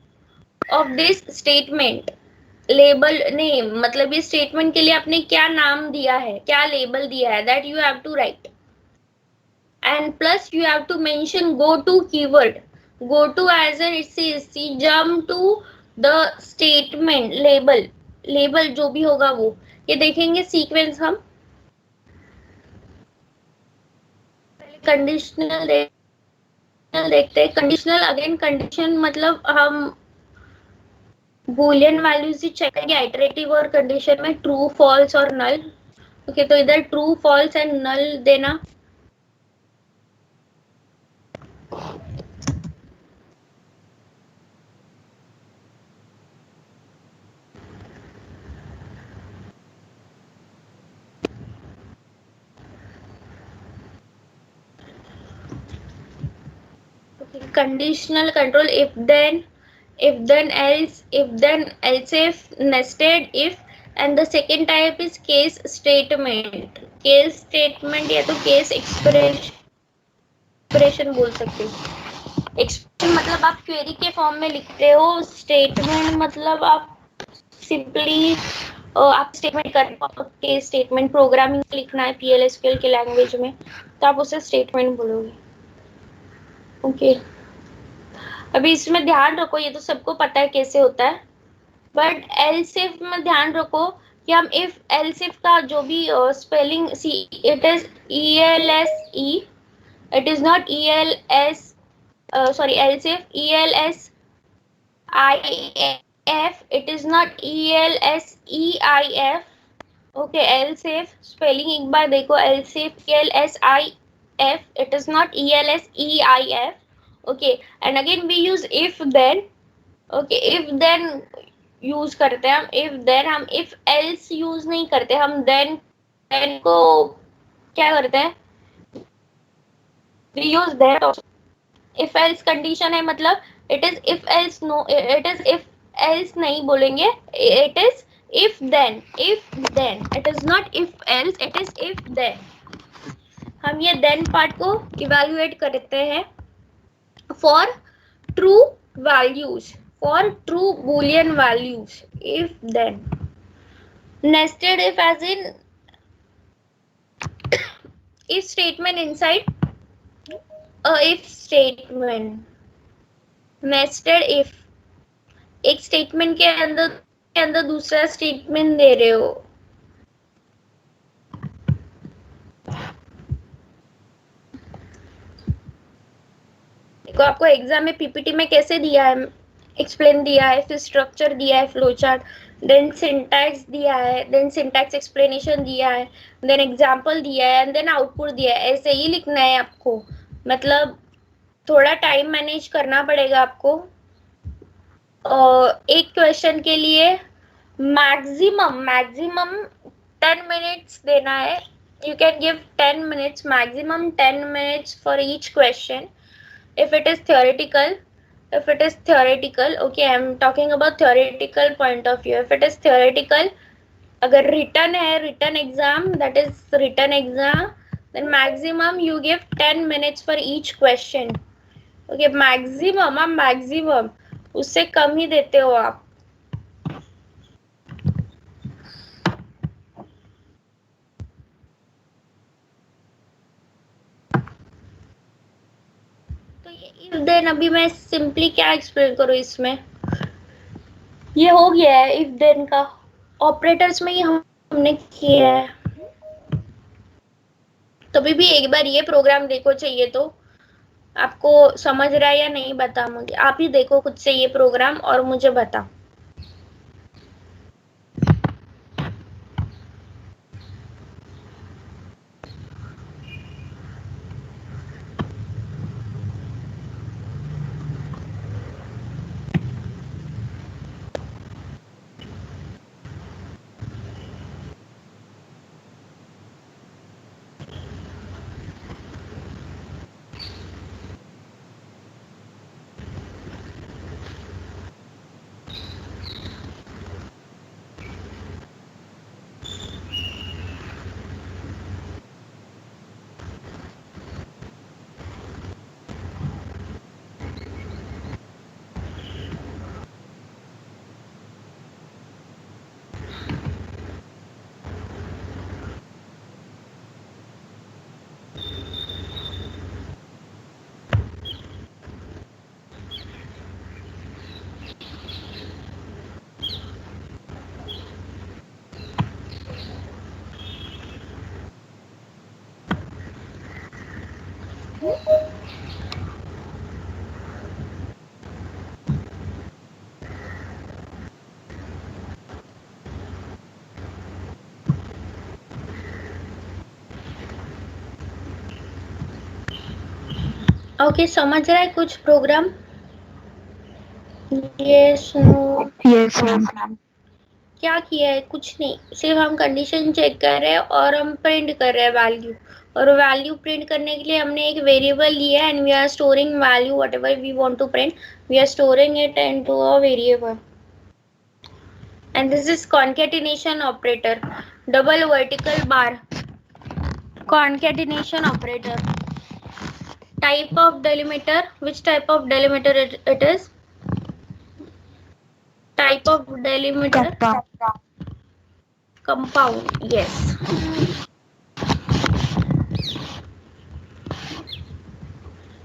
of this statement. Label name मतलब ये स्टेटमेंट के लिए आपने क्या नाम दिया है, क्या लेबल दिया है, that you have to write, and plus you have to mention go to keyword, go to as an it says jump to the statement label जो भी होगा वो, ये देखेंगे सीक्वेंस हम. कंडीशनल देखते हैं. कंडीशनल अगेन कंडीशन मतलब हम बूलियन वैल्यूज ही चेक करेंगे आइटरेटिव और कंडीशन में, ट्रू फॉल्स और नल. ओके तो इधर ट्रू फॉल्स एंड नल देना. Conditional control, if then else, if nested if, and the second type is case statement. Case statement या तो case expression बोल सकते हो. एक्सप्रेशन मतलब आप क्वेरी के फॉर्म में लिखते हो, स्टेटमेंट मतलब आप सिंपली आप स्टेटमेंट कर केस स्टेटमेंट प्रोग्रामिंग लिखना है PL/SQL के लैंग्वेज में, तो आप उसे स्टेटमेंट बोलोगे. ओके अभी इसमें ध्यान रखो, ये तो सबको पता है कैसे होता है, बट एल्स इफ में ध्यान रखो कि हम इफ एल्स इफ का जो भी spelling it is ELSE, it is not ELS, sorry else if ELSIF, it is not ELSEIF. okay else if spelling एक बार देखो, else if ELSIF, it is not ELSEIF. okay and again we use if then. okay if then use करते हैं हम, if then हम if else use नहीं करते, हम then को क्या करते हैं, we use that also. if else condition है मतलब it is if else, no it is if else नहीं बोलेंगे, it is if then, it is not if else, it is if then. हम ये then पार्ट को evaluate करते हैं for true values, for true boolean values, if then. nested if as in if statement inside if statement. nested if एक statement के अंदर दूसरा statement दे रहे हो. देखो आपको एग्जाम में पीपीटी में कैसे दिया है, एक्सप्लेन दिया है, फिर स्ट्रक्चर दिया है, फ्लो चार्ट, देन सिंटैक्स दिया है, देन सिंटैक्स एक्सप्लेनेशन दिया है, देन एग्जांपल दिया है, एंड देन आउटपुट दिया है. ऐसे ही लिखना है आपको, मतलब थोड़ा टाइम मैनेज करना पड़ेगा आपको. एक क्वेश्चन के लिए मैक्सिमम 10 मिनट्स देना है. You can give 10 minutes, maximum 10 minutes for each question. if it is theoretical, okay, I'm talking about theoretical point of view. if it is theoretical, अगर रिटर्न है, return exam, that is return exam, then maximum you give 10 minutes for each question. Okay, maximum उससे कम ही देते हो आप. तो ये if then, अभी मैं सिंपली क्या एक्सप्लेन करूँ इसमें, ये हो गया है इफ देन का. ऑपरेटर्स में ही हमने किया है. तभी भी एक बार ये प्रोग्राम देखो, चाहिए तो आपको समझ रहा है या नहीं बता मुझे, आप ही देखो खुद से ये प्रोग्राम और मुझे बता. ओके, समझ रहा है कुछ program? Yes, no? Yes ma'am. क्या किया है? कुछ नहीं, सिर्फ हम कंडीशन चेक कर रहे हैं और हम प्रिंट कर रहे हैं वैल्यू. और वैल्यू प्रिंट करने के लिए हमने एक वेरिएबल लिया है and we are storing value whatever we want to print, we are storing it into a variable. And this is concatenation operator, double vertical bar concatenation operator. Type of delimiter, which type of delimiter it is? Type of delimiter? Compound, yes.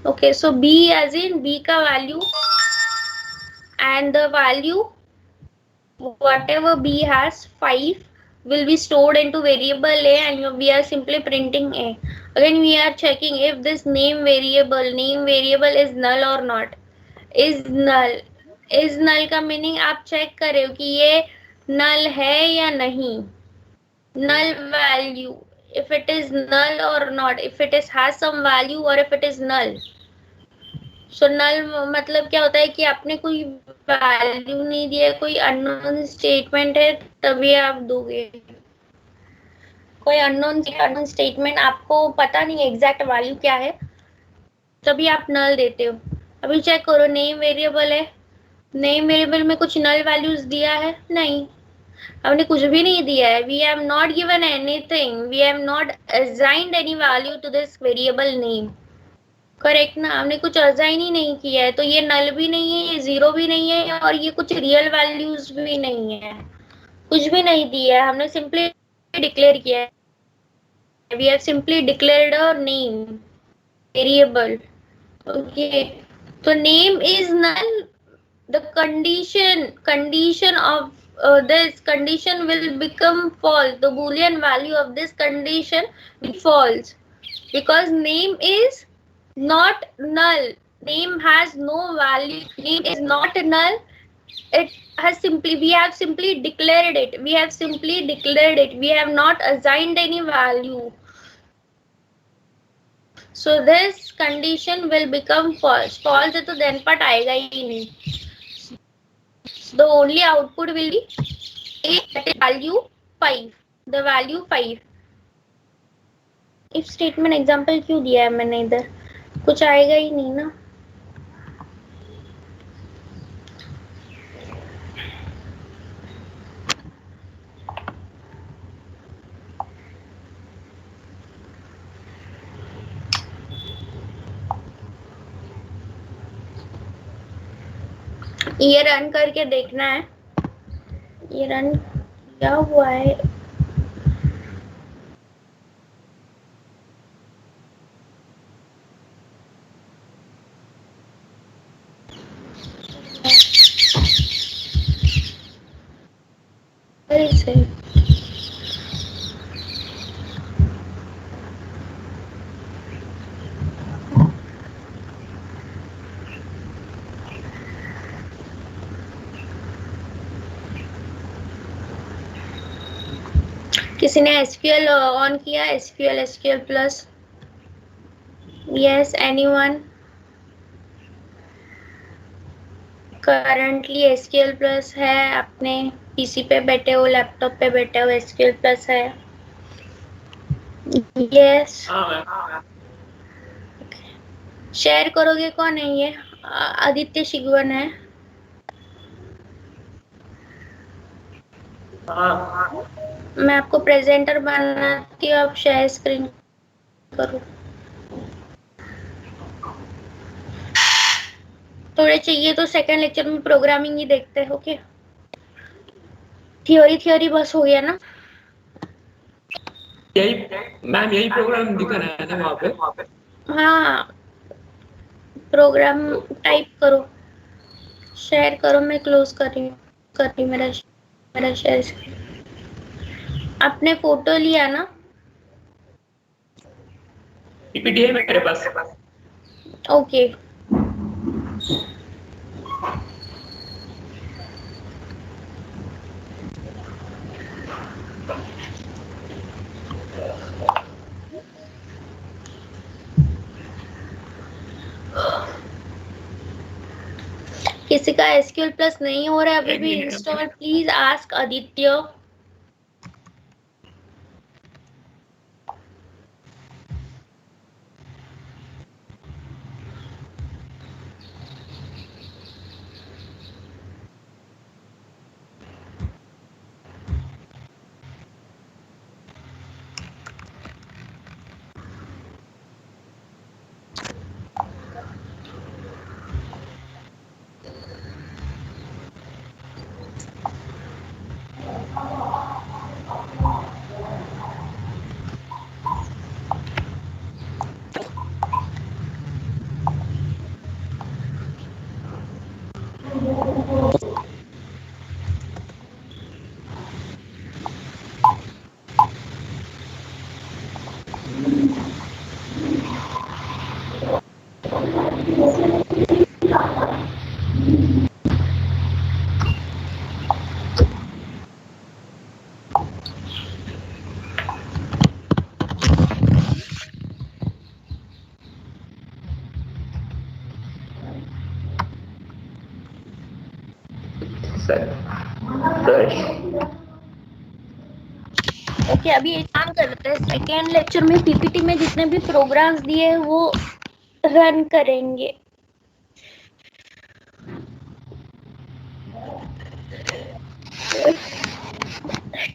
Okay, so b as in b का value and the value whatever b has 5 will be stored into variable a and we are simply printing a. Again we are checking if this name variable is null or not. is null का meaning आप check कर रहे हो कि ये null है या नहीं. null value, if it is null or not, if it is has some value or if it is null. so null मतलब क्या होता है कि आपने कोई वैल्यू नहीं दिया, कोई अननोन स्टेटमेंट है तभी आप दोगे. कोई अननोन स्टेटमेंट, आपको पता नहीं एग्जैक्ट वैल्यू क्या है, तभी आप नल देते हो. अभी चेक करो, नेम वेरिएबल है, नेम वेरिएबल में कुछ नल वैल्यूज दिया है? नहीं, हमने कुछ भी नहीं दिया है. We have not given anything, we have not assigned any value to this variable name. Correct ना? हमने कुछ असाइन ही नहीं किया है, तो ये नल भी नहीं है, ये जीरो भी नहीं है और ये कुछ रियल वैल्यूज भी नहीं है. कुछ भी नहीं दिया है, हमने सिंपली डिक्लेयर किया है. We have simply declared a name variable. Okay, तो name is null. the condition of this condition will become false. The boolean value of this condition will false because name is not null. Name has no value. Name is not null. It has simply, we have simply declared it. We have simply declared it. We have not assigned any value. So this condition will become false. False है तो then part आएगा ही नहीं. The only output will be a value 5. The value 5. If statement example क्यों दिया है मैंने इधर? कुछ आएगा ही नहीं ना. ये रन करके देखना है, ये रन क्या हुआ है। फिर से किसी ने SQL ऑन किया? SQL plus? Yes, anyone? Currently SQL plus है, अपने पीसी पे बैठे हो, लैपटॉप पे बैठे हो, SQL प्लस है? यस। शेयर करोगे? कौन है ये? आदित्य शिगवन है। मैं आपको प्रेजेंटर बनाती हूँ, आप शेयर स्क्रीन करो। थोड़े चाहिए तो सेकंड लेक्चर में प्रोग्रामिंग ही देखते हैं, ओके? थ्योरी बस हो गया ना? यही मैम, यही प्रोग्राम दिखा रहा है ना वहाँ पे? हाँ, प्रोग्राम टाइप करो, शेयर करो। मैं क्लोज कर रही हूँ मेरा शेयर स्क्रीन। आपने फोटो लिया ना? पीपीटी है मेरे पास। ओके। किसी का SQL प्लस नहीं हो रहा है अभी भी install? Please ask Aditya. Okay, अभी एक काम करते हैं, सेकेंड लेक्चर में पीपीटी में जितने भी प्रोग्राम्स दिए हैं वो रन करेंगे।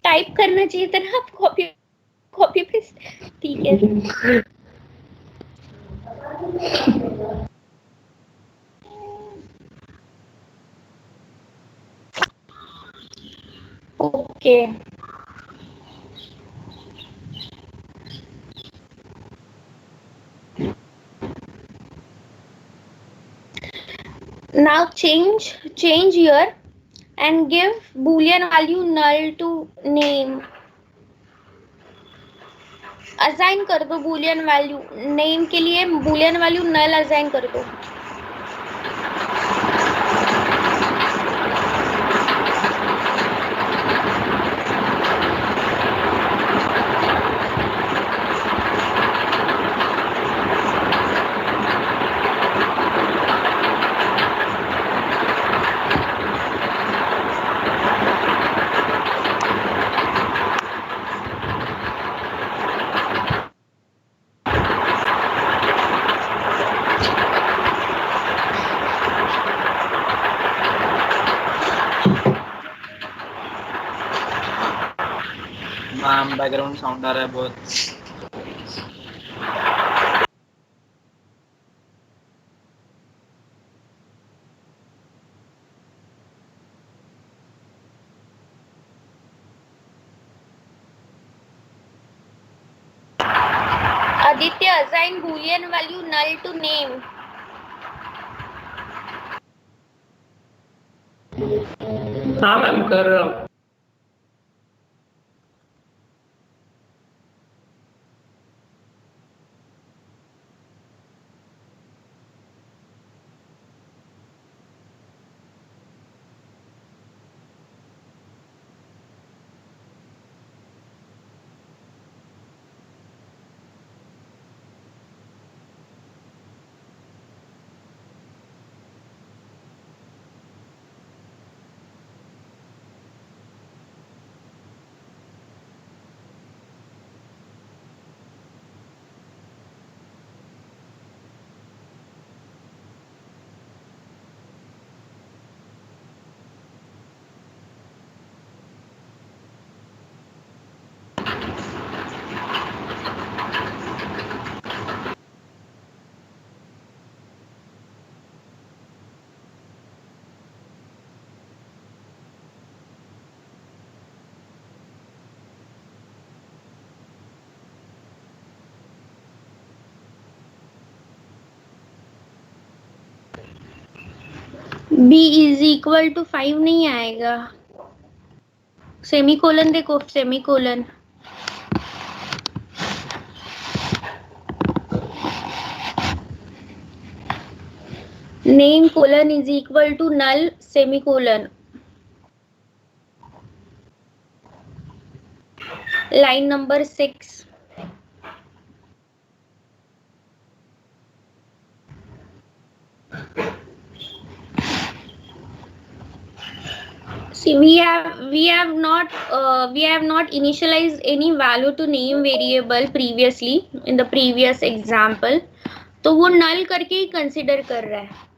टाइप करना चाहिए था ना, आप कॉपी पेस्ट। ठीक है। Okay, now change here and give boolean value null to name. Assign कर दो boolean value, नेम के लिए boolean value null असाइन कर दो। मैम बैकग्राउंड साउंड आ रहा है बहुत। Aditya, assign boolean value null to name. हाँ मैम कर रहा हूँ. b is equal to 5 नहीं आएगा. सेमीकोलन देखो, semicolon. Name colon is equal to null semicolon. Line number 6. See, we have not initialized any value to name variable previously in the previous example. तो वो null करके ही consider कर रहा है.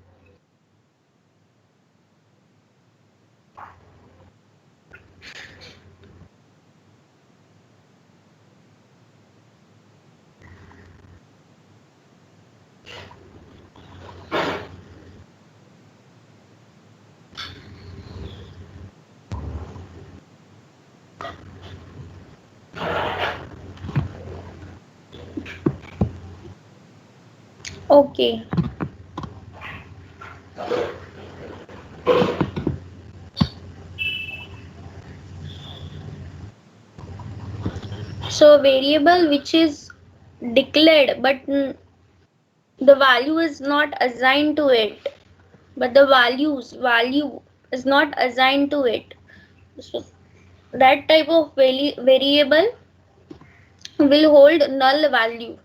Okay. So variable which is declared but the value is not assigned to it, but the value is not assigned to it. So that type of variable will hold null value.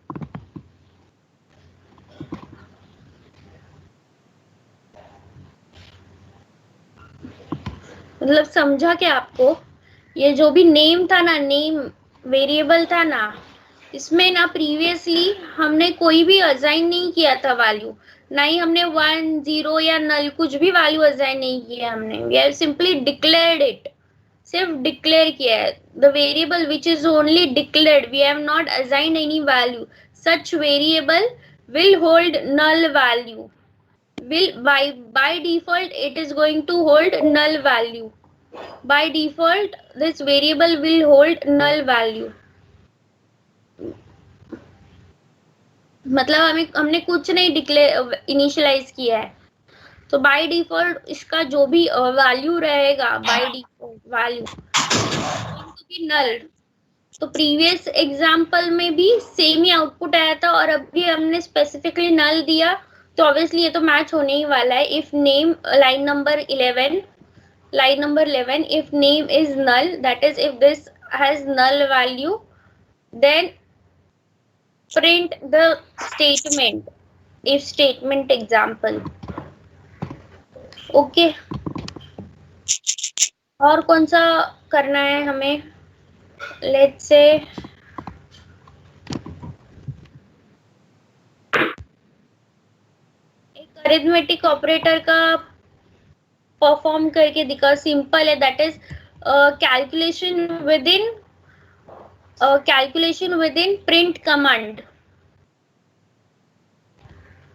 मतलब समझा क्या आपको? ये जो भी name था ना, name variable था ना, इसमें ना प्रीवियसली हमने कोई भी असाइन नहीं किया था वैल्यू, ना ही हमने 1 0 या नल कुछ भी वैल्यू असाइन नहीं किया हमने. We have simply declared it. सिर्फ डिक्लेयर किया है. The variable which is only declared, we have not assigned any value. Such variable will hold null value. Will by default it is going to hold null value. By default this variable will hold null value. मतलब हमने कुछ नहीं declare initialise किया है, तो by default इसका जो भी वैल्यू रहेगा, by default value to be null. तो प्रीवियस एग्जांपल में भी सेम ही आउटपुट आया था और अभी हमने स्पेसिफिकली नल दिया, तो ऑब्वियसली ये तो मैच होने ही वाला है. If name, line number 11, if name is null, that is if this has null value, then print the statement, if statement example. Okay. और कौन सा करना है हमें? Let's say एक अरिथमेटिक ऑपरेटर का परफॉर्म करके दिखा. सिंपल है, that is calculation with in print command.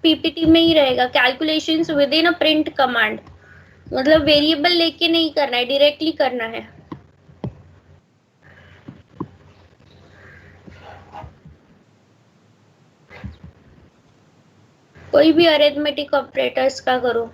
PPT में ही रहेगा, calculations with in a print command. मतलब वेरिएबल लेके नहीं करना है, डायरेक्टली करना है. कोई भी अरिथमेटिक ऑपरेटर्स का करो।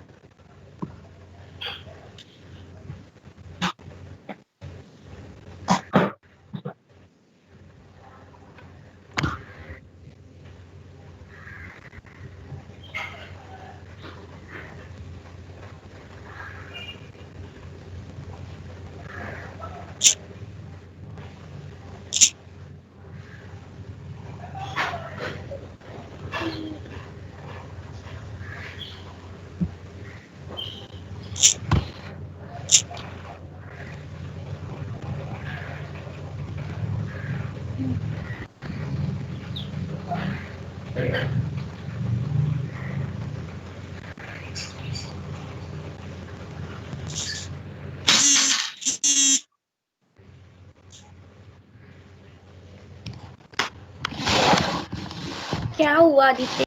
क्या हुआ आदित्य?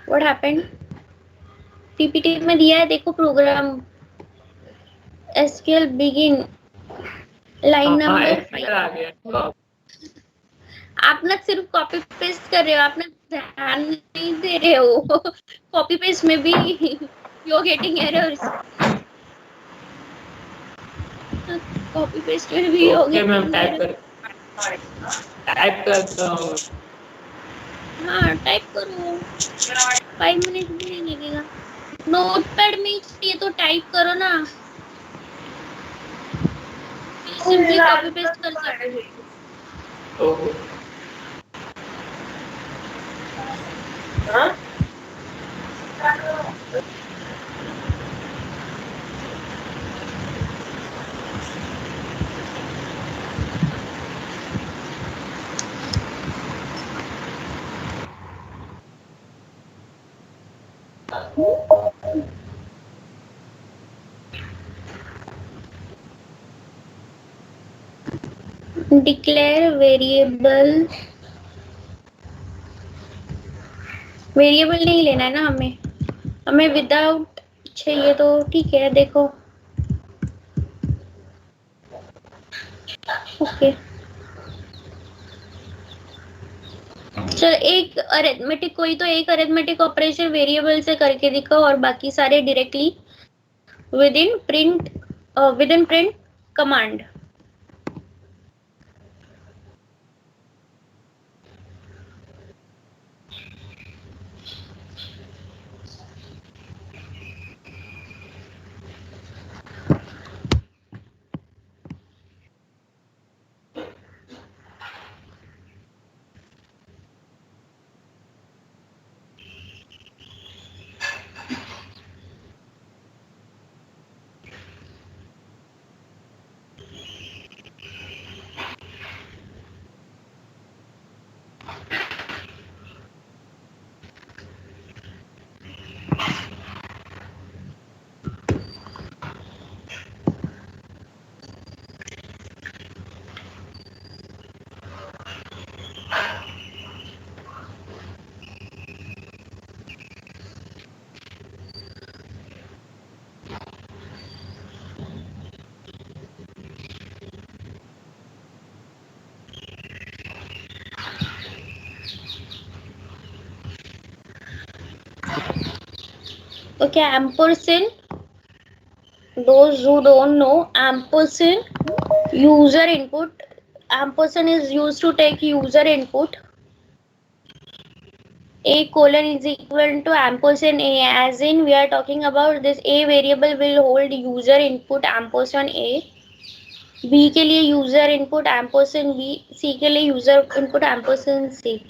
What happened? पीपीटी में दिया है, देखो प्रोग्राम एसक्यूएल बिगिन लाइन हाँ नंबर एसक्यूएल आ गया। आप ना सिर्फ कॉपी पेस्ट कर रहे हो, आप ना ध्यान नहीं दे रहे हो। कॉपी पेस्ट में भी you are getting errors. Copy paste में भी हो ओके मैम, गया। टाइप करता हूँ। हाँ टाइप करो, 5 मिनट भी नहीं लगेगा। नोटपैड में चाहिए तो टाइप करो ना, सिंपली कॉपी पेस्ट कर सकते हो। ओके। डिक्लेयर वेरिएबल, वेरिएबल नहीं लेना है ना हमें, हमें विदाउट चाहिए तो ठीक है। देखो ओके, चल एक अरिथमेटिक, कोई तो एक अरिथमेटिक ऑपरेशन वेरिएबल से करके दिखाओ और बाकी सारे directly with in print command. तो क्या ampersand, those who don't know, ampersand user input, ampersand is used to take user input. A colon is equal to ampersand A, as in we are talking about this A variable will hold user input ampersand A, B के लिए user input ampersand B, C के लिए user input ampersand C.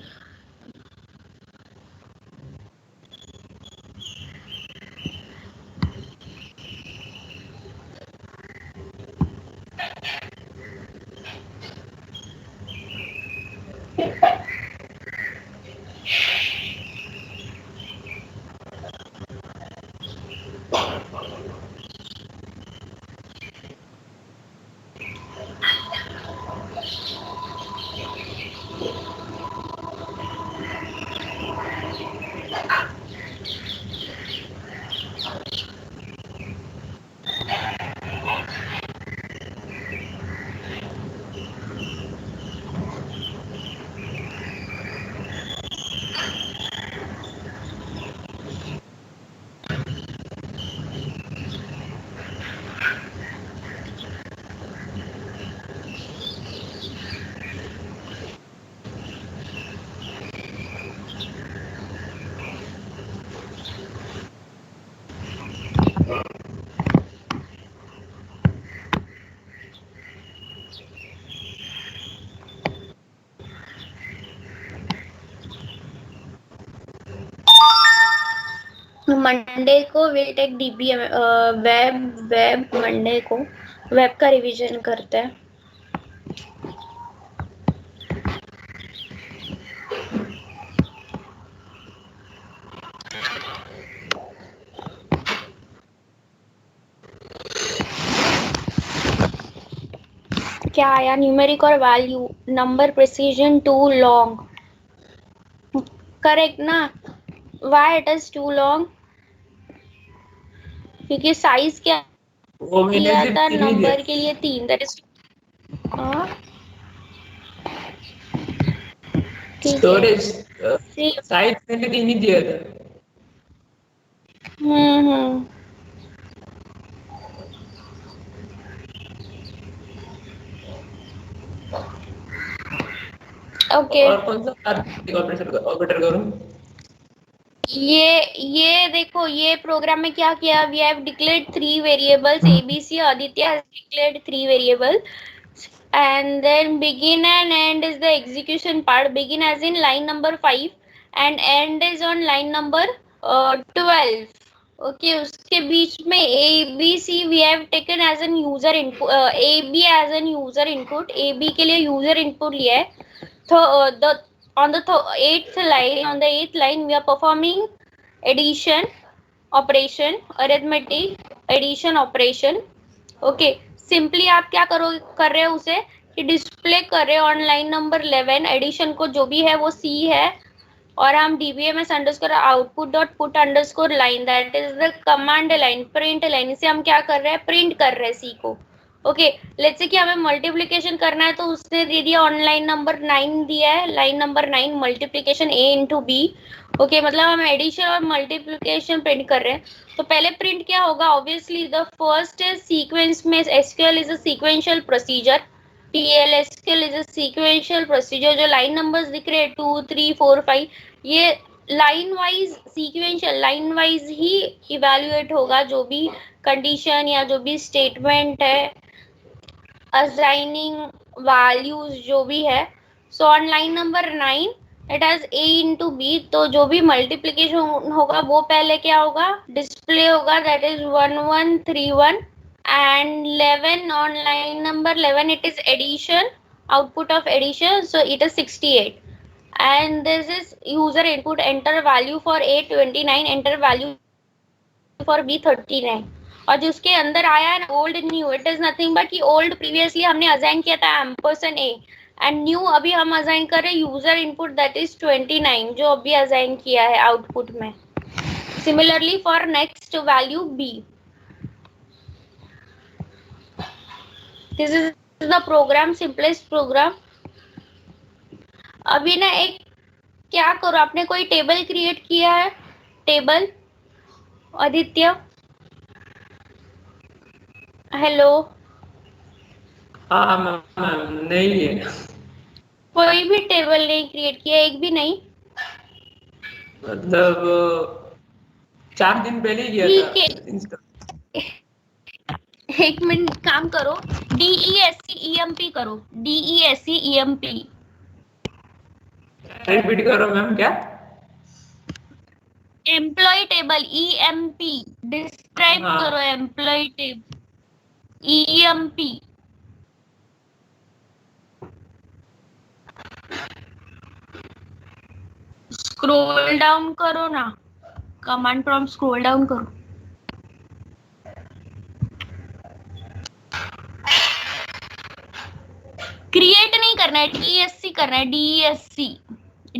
Monday को will take DBM web Monday को web का revision करते हैं। क्या आया? न्यूमेरिक और value, number precision too long, correct ना? Why it is too long? क्योंकि साइज क्या वो मैंने दिया सिर्फ था 3 ही दिया। नंबर के लिए 3, दैट इज ठीक है। स्टोरेज See, साइज मैंने 3 ही दिया था। हम्म। ओके, और कौन सा ऑपरेटर करूं? ये देखो, ये प्रोग्राम में क्या किया? We have declared 3 variables, ABC, Aditya has declared 3 variables, and then begin and end is the execution part. Begin as in line number 5 and end is on line number 12. Okay, उसके बीच में ABC we have taken as an user input, AB as an user input, AB के लिए user input लिया है। तो on the 8th line we are performing addition operation, arithmetic addition operation. Okay, simply आप क्या कर रहे हो उसे कि डिस्प्ले कर रहे हो ऑन लाइन नंबर 11 एडिशन को, जो भी है वो C है, और हम dbms underscore output dot put underscore line, that is the command line, print line. इसे हम क्या कर रहे हैं? प्रिंट कर रहे हैं C को। ओके, लेट्स से कि हमें मल्टीप्लिकेशन करना है, तो उसने दे दिया ऑन लाइन नंबर 9 दिया है, line number 9 multiplication A into B। Okay, मतलब हम एडिशन और मल्टीप्लिकेशन प्रिंट कर रहे हैं। तो पहले प्रिंट क्या होगा? Obviously the first is sequence में, SQL is a sequential procedure, TLSQL is a sequential procedure. जो लाइन नंबर्स दिख रहे हैं 2 3 4 5, ये line wise sequential, line wise ही इवैल्यूएट होगा जो भी कंडीशन या जो भी स्टेटमेंट है, असाइनिंग वैल्यूज जो भी है। So on line number 9 it has A into B, तो जो भी मल्टीप्लीकेशन होगा वो पहले क्या होगा? डिस्प्ले होगा, that is 1131, and 11 on line number 11 it is addition, output of addition, so it is 68, and this is user input, enter value for A 29, enter value for B 39, और जिसके अंदर आया है old new, it is nothing but कि old previously हमने assign किया था ampersand A, and new अभी हम असाइन कर रहे हैं यूजर इनपुट, दैट इज 29 जो अभी असाइन किया है आउटपुट में। Similarly for next value B, this is the program, simplest program. अभी ना एक क्या करो, आपने कोई टेबल क्रिएट किया है? Table Aditya, hello? हाँ मैम, नहीं है। कोई भी टेबल नहीं क्रिएट किया? एक भी नहीं? मतलब 4 दिन पहले ही किया ठीक था। एक मिनट काम करो, DESCEMP करो, DESCEMP। रिपीट करो मैम, क्या? एम्प्लॉय टेबल EMP, डिस्क्राइब हाँ। करो employee table EMP। Scroll down करो ना, कमांड प्रॉम्प्ट स्क्रॉल डाउन करो। क्रिएट नहीं करना है, DESC करना है, DESC,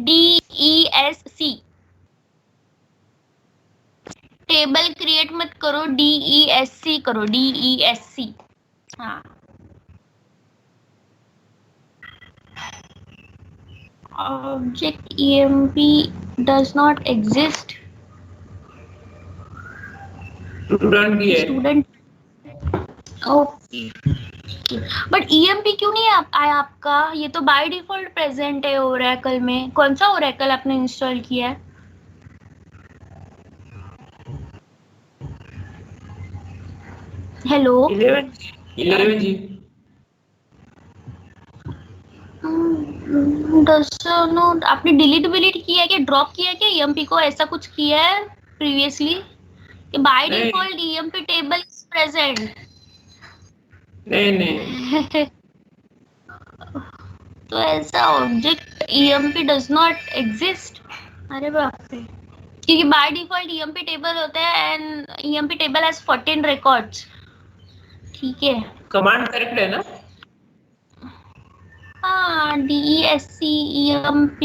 DESC। टेबल क्रिएट मत करो, DESC करो, DESC। हाँ, object EMP does not exist, student की है। स्टूडेंट। ओके, बट EMP क्यों नहीं आया आपका? ये तो बाय डिफॉल्ट प्रेजेंट है ओरेकल में। कौन सा ओरेकल आपने इंस्टॉल किया है? हेलो? 11 जी। नो, आपने डिलीट किया है क्या, ड्रॉप किया है क्या ईएमपी को, ऐसा कुछ किया है प्रीवियसली कि बाय नहीं default EMP table is present? नहीं तो ऐसा object EMP does not exist? अरे बाप रे, क्योंकि बाय डिफॉल्ट ईएमपी टेबल होता है and EMP table has 14 records. ठीक है, कमांड करेक्ट है ना? हाँ, DESCEMP,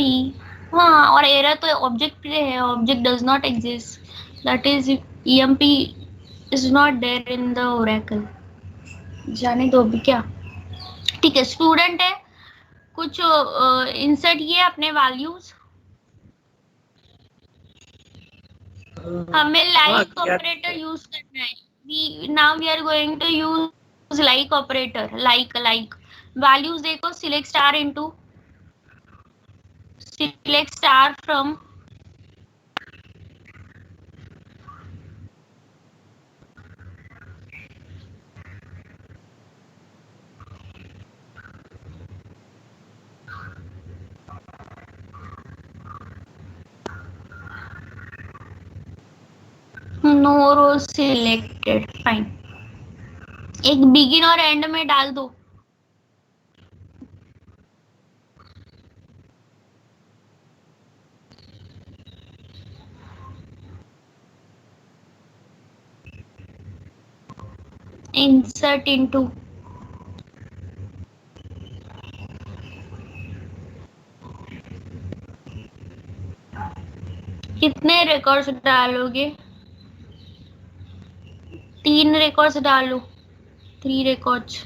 हाँ, और एरर तो ऑब्जेक्ट पे है, object does not exist, that is EMP is not there in the Oracle. जाने दो अभी क्या। ठीक है, स्टूडेंट है, कुछ इंसर्ट किए अपने वैल्यूज। हमें हाँ लाइक किया। ऑपरेटर यूज करना है। We are going to use like operator, like values देखो, select star into, select star from, no row selected, fine, एक बिगिन और एंड में डाल दो। इंसर्ट इनटू, कितने रिकॉर्ड्स डालोगे? 3 रिकॉर्ड्स डालो, 3 रिकॉर्ड्स।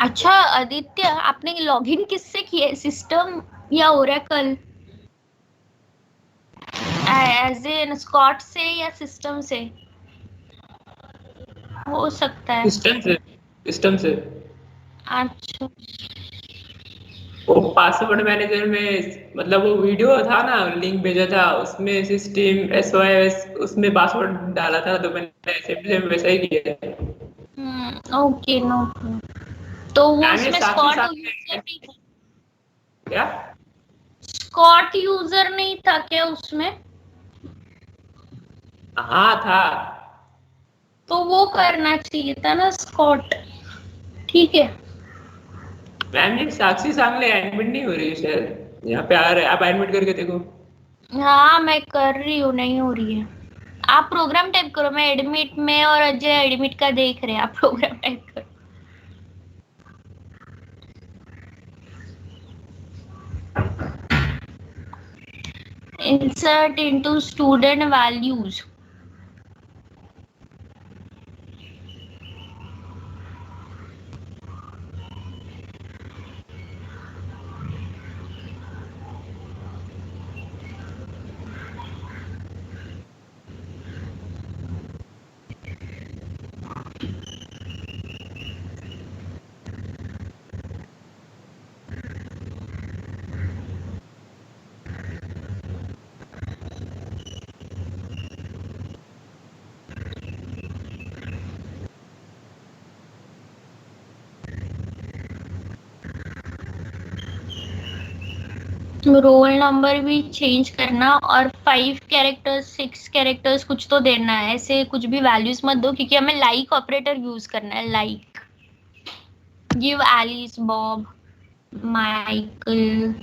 अच्छा आदित्य, आपने लॉगिन किससे किया है, सिस्टम या ओरेकल? एज ए स्कॉट से या सिस्टम से? हो सकता है। सिस्टम से अच्छा, वो पासवर्ड मैनेजर में, मतलब वो वीडियो था ना, लिंक भेजा था, उसमें सिस्टम SOS उसमें पासवर्ड डाला था, तो मैंने सेम वैसा ही किया है। ओके, नो, तो वो मैंने उसमें साथ ही स्कॉट साथ यूजर नहीं था? क्या? स्कॉट यूजर नहीं था क्या उसमें? हाँ था। तो वो करना चाहिए था ना स्कॉट। ठीक है, मैम ये साक्षी सांगले एडमिट नहीं हो रही है शायद, यहाँ पे आ रहा है, आप एडमिट करके देखो। हाँ मैं कर रही हूँ, नहीं हो रही है। आप प्रोग्राम टाइप करो, मैं एडमिट में और अजय एडमिट का देख रहे हैं, आप प्रोग्राम टाइप करो। insert into student values, roll number भी चेंज करना, और 5 कैरेक्टर्स 6 कैरेक्टर्स कुछ तो देना है, ऐसे कुछ भी वैल्यूज मत दो, क्योंकि हमें लाइक ऑपरेटर यूज करना है। Like, give Alice, Bob, Michael,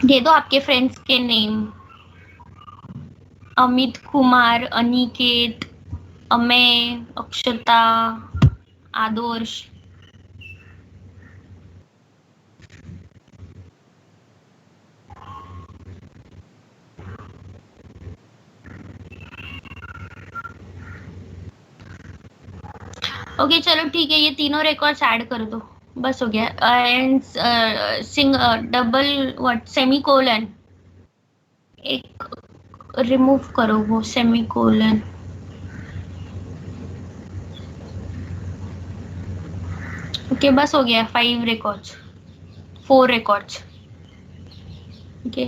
दे दो आपके फ्रेंड्स के नेम। अमित कुमार, अनिकेत, अमेय, अक्षता, आदर्श। ओके चलो ठीक है, ये तीनों रिकॉर्ड्स ऐड कर दो, बस हो गया। And Singh double what semicolon, एक रिमूव करो वो सेमीकोलन। ओके बस हो गया, 5 records, 4 records. Okay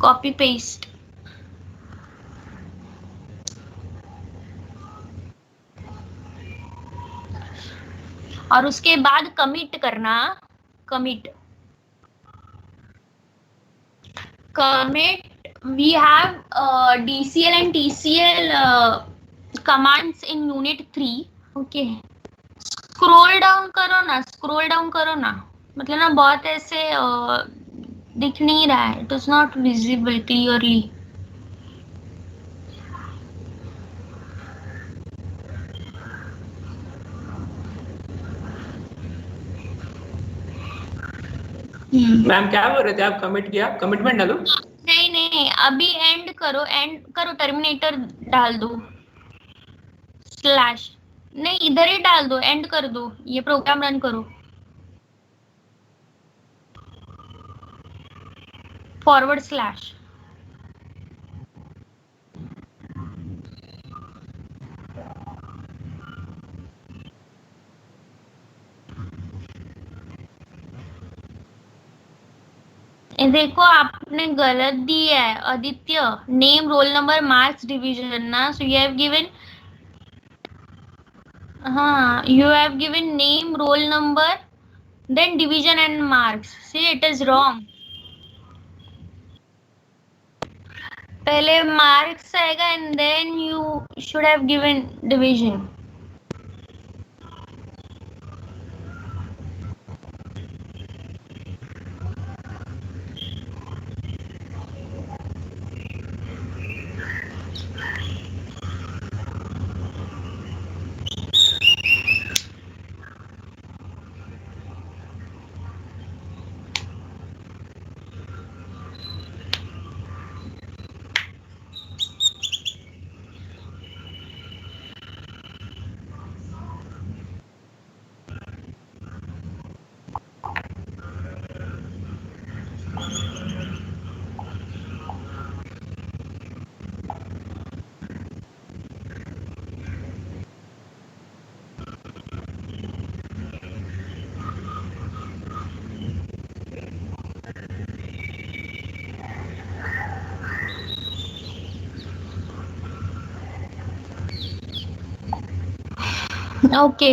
copy paste. और उसके बाद कमिट करना, commit we have DCL and TCL commands in unit 3. okay, scroll down करो ना, स्क्रॉल डाउन करो ना, मतलब ना बहुत ऐसे दिख नहीं रहा है, it is not visible clearly. Ma'am क्या बोल रहे थे आप? कमिट किया, कमिटमेंट डालो। नहीं नहीं, अभी एंड करो, एंड करो, टर्मिनेटर डाल दो, स्लैश नहीं इधर ही डाल दो, एंड कर दो, ये प्रोग्राम रन करो, फॉरवर्ड स्लैश। देखो आपने गलत दिया है Aditya, name roll number marks division ना, सो यू हैव गिवन, हाँ you have given name roll number then division and marks, see it is wrong. पहले मार्क्स आएगा and then you should have given division. Okay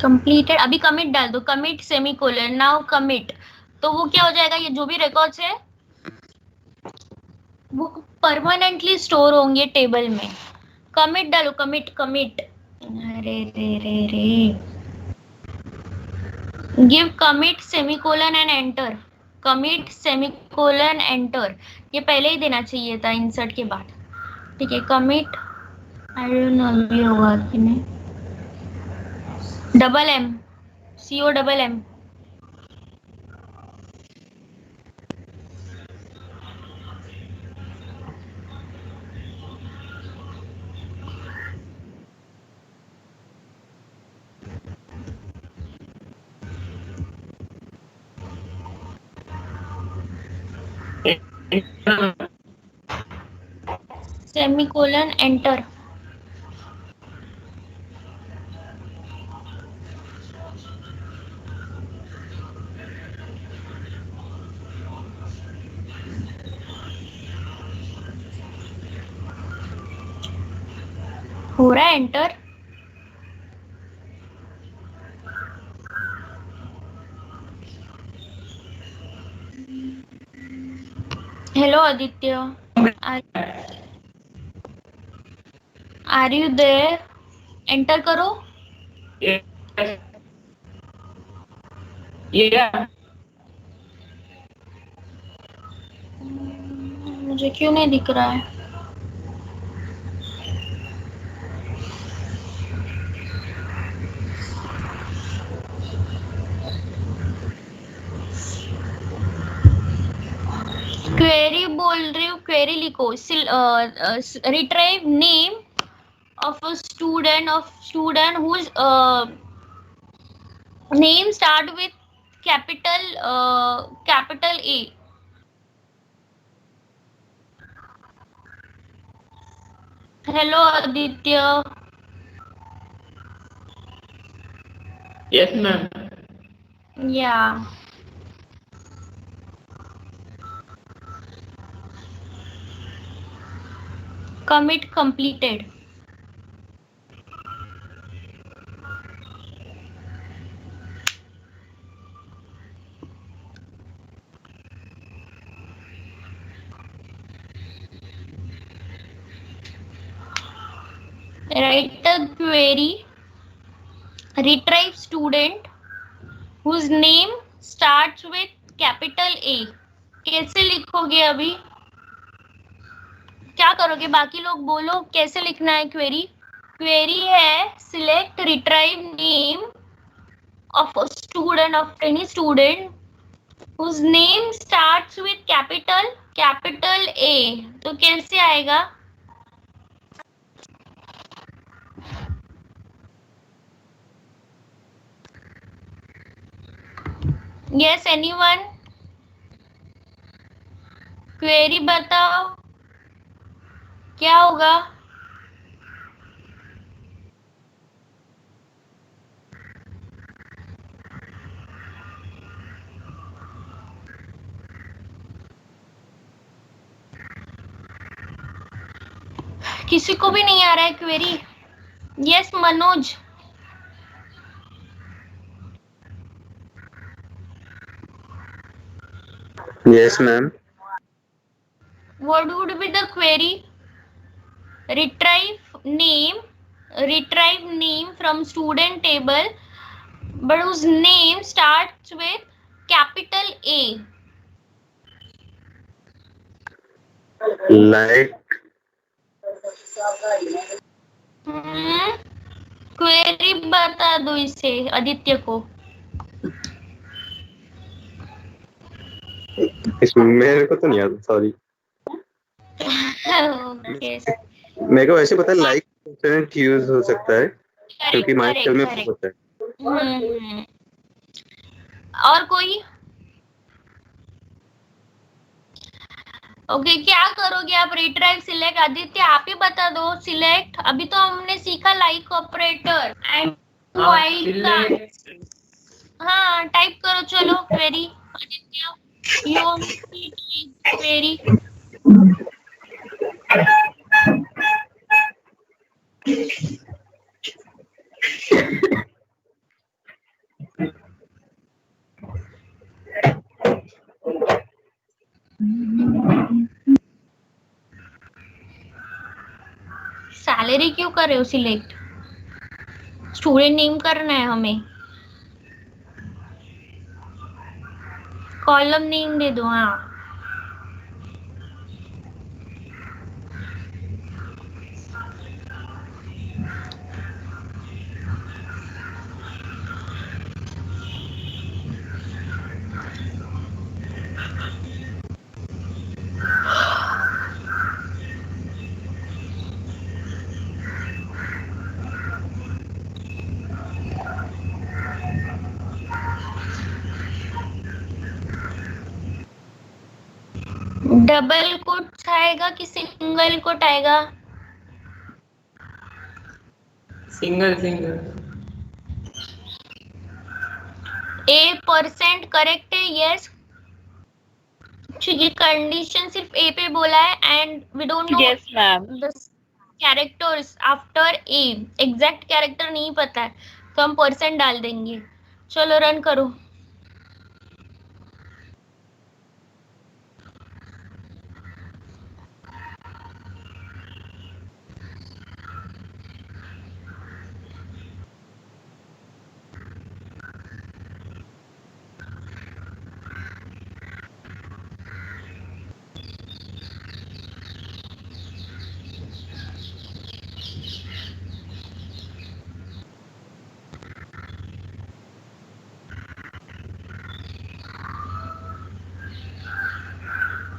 completed. अभी commit डाल दो, commit semicolon, now commit, तो वो क्या हो जाएगा, ये जो भी रिकॉर्ड्स है वो परमानेंटली स्टोर होंगे टेबल में। कमिट डालो, कमिट कमिट, अरे रे रे रे, give commit semicolon and enter, commit semicolon enter, ये पहले ही देना चाहिए था इंसर्ट के बाद। ठीक है कमिट, आई डोंट नो ये होगा कि नहीं, double M, CO double M, semicolon enter. हो रहा है enter. Hello Aditya, are you there? Enter करो। मुझे क्यों नहीं दिख रहा है? क्वेरी बोल रही हूँ, क्वेरी लिखो। Retrieve name of a student whose name start with capital A. Hello Aditya. Yes, ma'am. Yeah. Commit completed. Write a query. Retrieve student whose name starts with capital A. कैसे लिखोगे अभी? क्या करोगे? बाकी लोग बोलो कैसे लिखना है क्वेरी। क्वेरी है select retrieve name of a student, of any student whose name starts with capital A. तो कैसे आएगा? Yes, anyone? क्वेरी बताओ क्या होगा? किसी को भी नहीं आ रहा है query? Yes Manoj. Yes, ma'am. What would be the query? Retrieve name from student table, but whose name starts with capital A. Like query बता दो इसे आदित्य को। इसमें मेरे को तो नहीं आता, सॉरी। ओके। मेरे को वैसे पता है लाइक इंस्टेंट यूज हो सकता है क्योंकि माइस्कल में होता है। और कोई? ओके, क्या करोगे आप? Retrieve select. आदित्य आप ही बता दो। सिलेक्ट, अभी तो हमने सीखा like operator and wild card. हाँ, टाइप करो चलो query. Aditya you query. Salary क्यों कर रहे हो सिलेक्ट? स्टूडेंट नेम करना है हमें। कॉलम नेम दे दो। हाँ, डबल कोट्स आएगा कि सिंगल कोट आएगा? Single single. A% करेक्ट है, यस। क्योंकि कंडीशन सिर्फ ए पे बोला है and we don't know Yes, ma'am. The characters after A, exact character नहीं पता है, तो हम परसेंट डाल देंगे। चलो रन करो।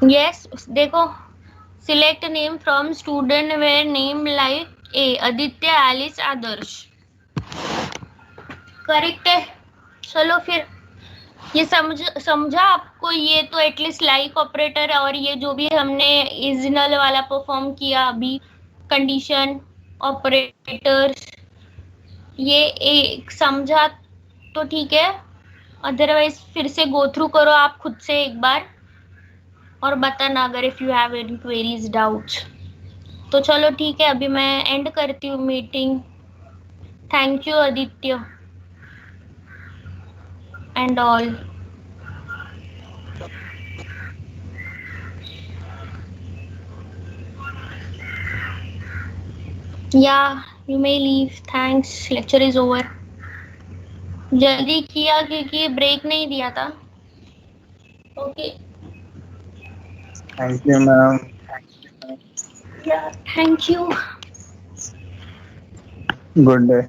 यस देखो, select name from student where name like A, Aditya, Alice, Adarsh. Correct है। चलो फिर ये समझा आपको? ये तो एटलीस्ट लाइक ऑपरेटर और ये जो भी हमने इजनल वाला परफॉर्म किया अभी, कंडीशन ऑपरेटर, ये एक समझा तो ठीक है। अदरवाइज फिर से गो थ्रू करो आप खुद से एक बार और बताना अगर if you have any queries, doubts. तो चलो ठीक है, अभी मैं एंड करती हूँ meeting. Thank you Aditya and all. Yeah, you may leave. Thanks. Lecture is over. जल्दी किया क्योंकि ब्रेक नहीं दिया था। Okay. Thank you, ma'am. Yeah, thank you. Good day.